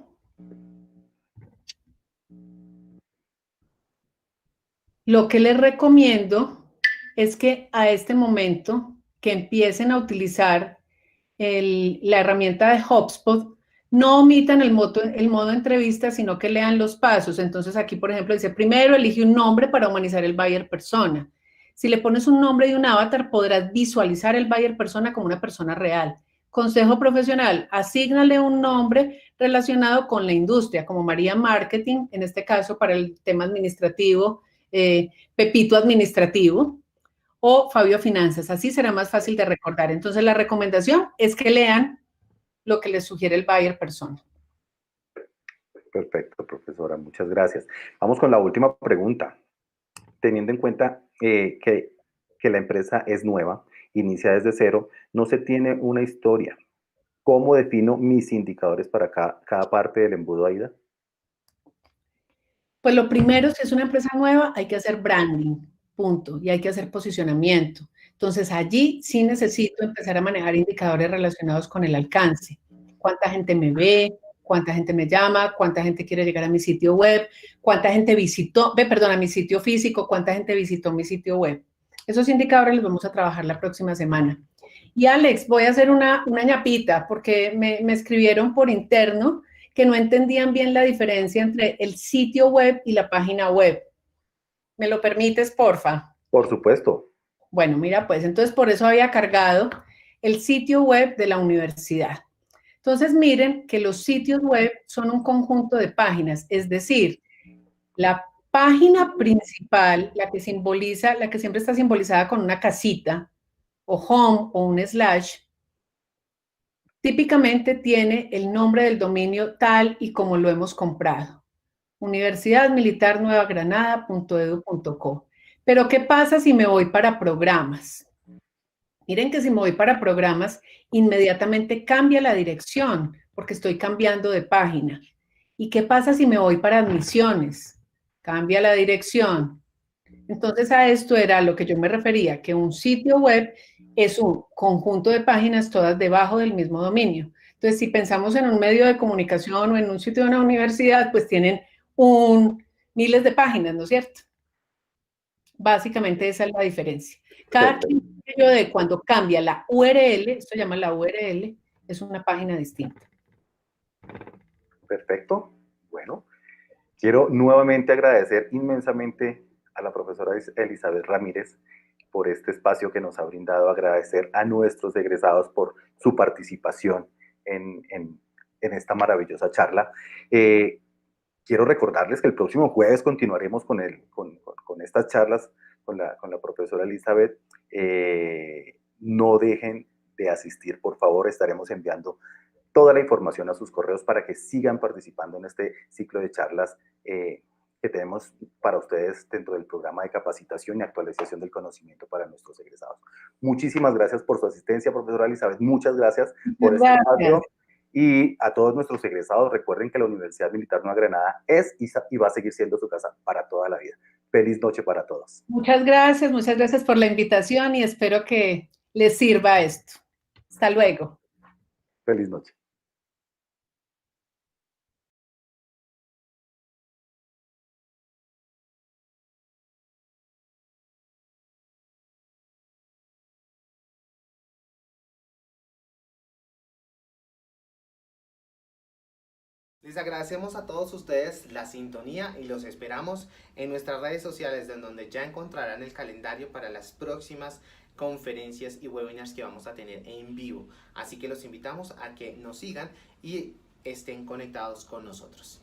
lo que les recomiendo es que a este momento que empiecen a utilizar la herramienta de HubSpot, no omitan el modo entrevista, sino que lean los pasos. Entonces aquí, por ejemplo, dice, primero elige un nombre para humanizar el buyer persona. Si le pones un nombre y un avatar, podrás visualizar el buyer persona como una persona real. Consejo profesional, asígnale un nombre relacionado con la industria, como María Marketing, en este caso para el tema administrativo, Pepito Administrativo, o Fabio Finanzas. Así será más fácil de recordar. Entonces, la recomendación es que lean lo que les sugiere el buyer persona. Perfecto, profesora, muchas gracias. Vamos con la última pregunta. Teniendo en cuenta que la empresa es nueva, inicia desde cero, no se tiene una historia. ¿Cómo defino mis indicadores para cada parte del embudo AIDA? Pues lo primero, si es una empresa nueva, hay que hacer branding, punto, y hay que hacer posicionamiento. Entonces, allí sí necesito empezar a manejar indicadores relacionados con el alcance. ¿Cuánta gente me ve? ¿Cuánta gente me llama? ¿Cuánta gente quiere llegar a mi sitio web? ¿Cuánta gente visitó, a mi sitio físico? ¿Cuánta gente visitó mi sitio web? Esos indicadores los vamos a trabajar la próxima semana. Y Alex, voy a hacer una ñapita, porque me escribieron por interno que no entendían bien la diferencia entre el sitio web y la página web. ¿Me lo permites, porfa? Por supuesto. Bueno, mira, pues entonces por eso había cargado el sitio web de la universidad. Entonces miren que los sitios web son un conjunto de páginas, es decir, la página principal, la que siempre está simbolizada con una casita, o home, o un slash, típicamente tiene el nombre del dominio tal y como lo hemos comprado. universidadmilitarnuevagranada.edu.co. Pero, ¿qué pasa si me voy para programas? Miren que si me voy para programas, inmediatamente cambia la dirección, porque estoy cambiando de página. ¿Y qué pasa si me voy para admisiones? Cambia la dirección. Entonces, a esto era a lo que yo me refería, que un sitio web es un conjunto de páginas todas debajo del mismo dominio. Entonces, si pensamos en un medio de comunicación o en un sitio de una universidad, pues tienen miles de páginas, ¿no es cierto? Básicamente esa es la diferencia. Cada clic de cuando cambia la URL, esto se llama la URL, es una página distinta. Perfecto. Bueno, quiero nuevamente agradecer inmensamente a la profesora Elizabeth Ramírez por este espacio que nos ha brindado, agradecer a nuestros egresados por su participación en esta maravillosa charla. Quiero recordarles que el próximo jueves continuaremos con estas charlas con la profesora Elizabeth. No dejen de asistir, por favor, estaremos enviando toda la información a sus correos para que sigan participando en este ciclo de charlas que tenemos para ustedes dentro del programa de capacitación y actualización del conocimiento para nuestros egresados. Muchísimas gracias por su asistencia, profesora Elizabeth. Muchas gracias por este espacio. Y a todos nuestros egresados, recuerden que la Universidad Militar Nueva Granada es y va a seguir siendo su casa para toda la vida. Feliz noche para todos. Muchas gracias por la invitación y espero que les sirva esto. Hasta luego. Feliz noche. Les agradecemos a todos ustedes la sintonía y los esperamos en nuestras redes sociales, donde ya encontrarán el calendario para las próximas conferencias y webinars que vamos a tener en vivo. Así que los invitamos a que nos sigan y estén conectados con nosotros.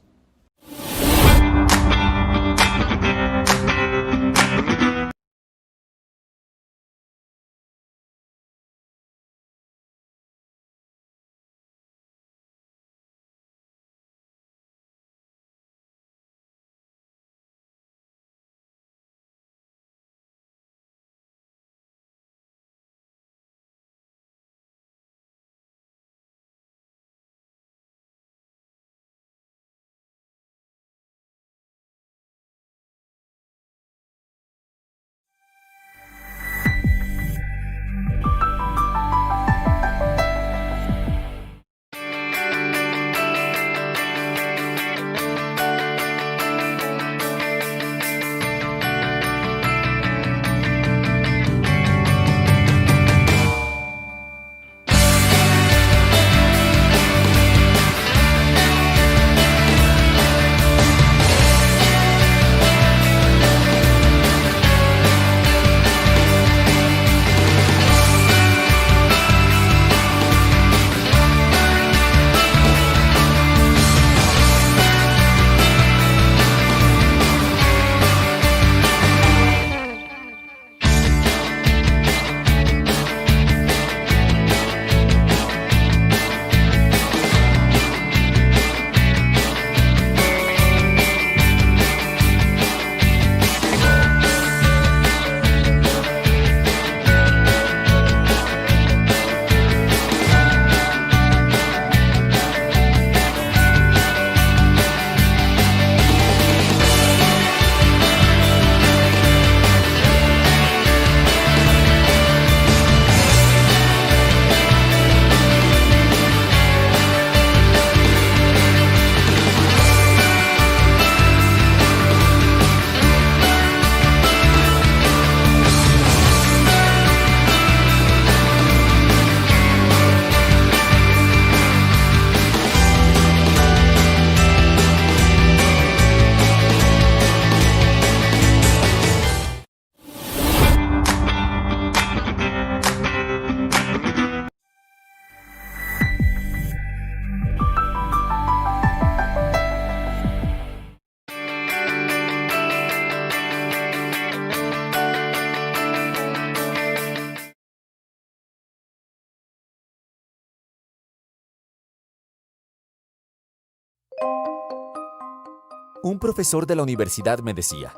Un profesor de la universidad me decía: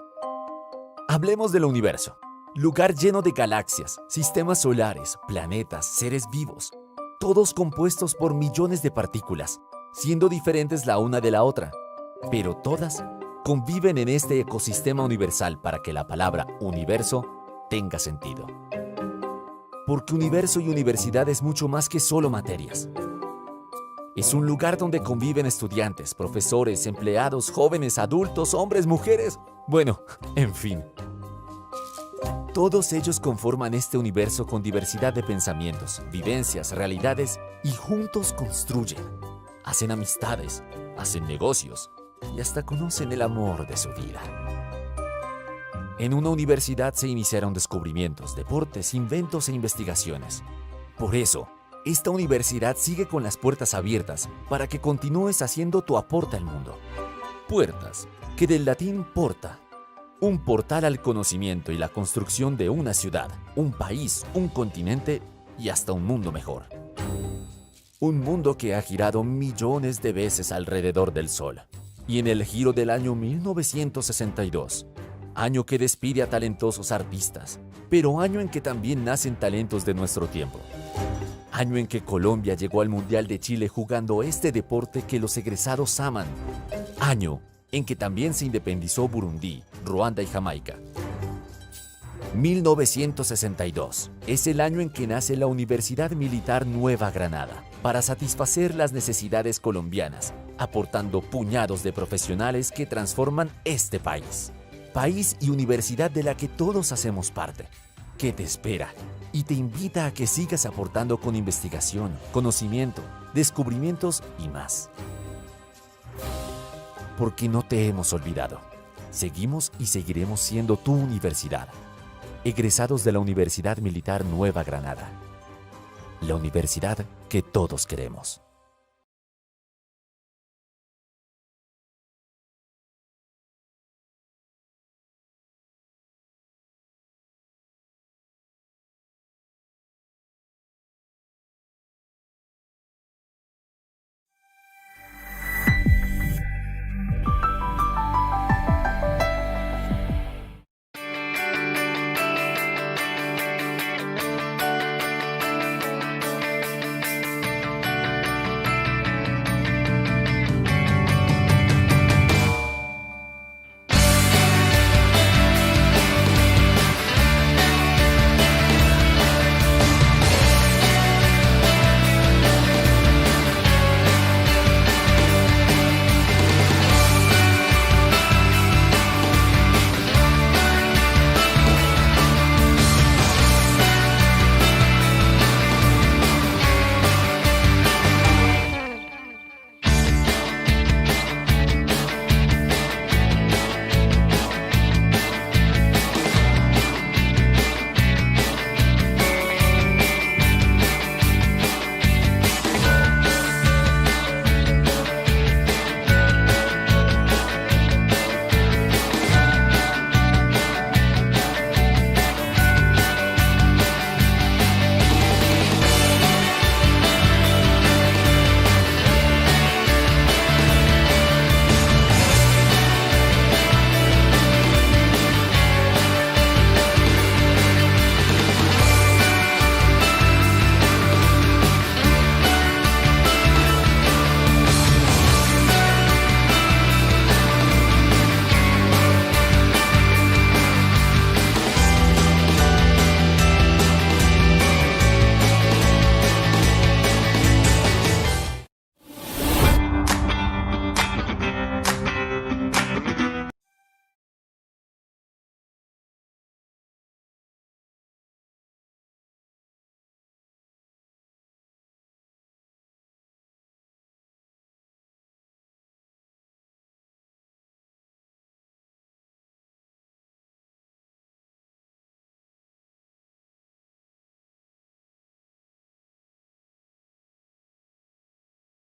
hablemos del universo, lugar lleno de galaxias, sistemas solares, planetas, seres vivos, todos compuestos por millones de partículas, siendo diferentes la una de la otra, pero todas conviven en este ecosistema universal para que la palabra universo tenga sentido. Porque universo y universidad es mucho más que solo materias. Es un lugar donde conviven estudiantes, profesores, empleados, jóvenes, adultos, hombres, mujeres. Bueno, en fin. Todos ellos conforman este universo con diversidad de pensamientos, vivencias, realidades y juntos construyen. Hacen amistades, hacen negocios y hasta conocen el amor de su vida. En una universidad se iniciaron descubrimientos, deportes, inventos e investigaciones. Por eso, esta universidad sigue con las puertas abiertas para que continúes haciendo tu aporte al mundo. Puertas, que del latín porta, un portal al conocimiento y la construcción de una ciudad, un país, un continente y hasta un mundo mejor. Un mundo que ha girado millones de veces alrededor del Sol. Y en el giro del año 1962, año que despide a talentosos artistas, pero año en que también nacen talentos de nuestro tiempo. Año en que Colombia llegó al Mundial de Chile jugando este deporte que los egresados aman. Año en que también se independizó Burundi, Ruanda y Jamaica. 1962 es el año en que nace la Universidad Militar Nueva Granada para satisfacer las necesidades colombianas, aportando puñados de profesionales que transforman este país. País y universidad de la que todos hacemos parte, que te espera y te invita a que sigas aportando con investigación, conocimiento, descubrimientos y más. Porque no te hemos olvidado. Seguimos y seguiremos siendo tu universidad. Egresados de la Universidad Militar Nueva Granada. La universidad que todos queremos.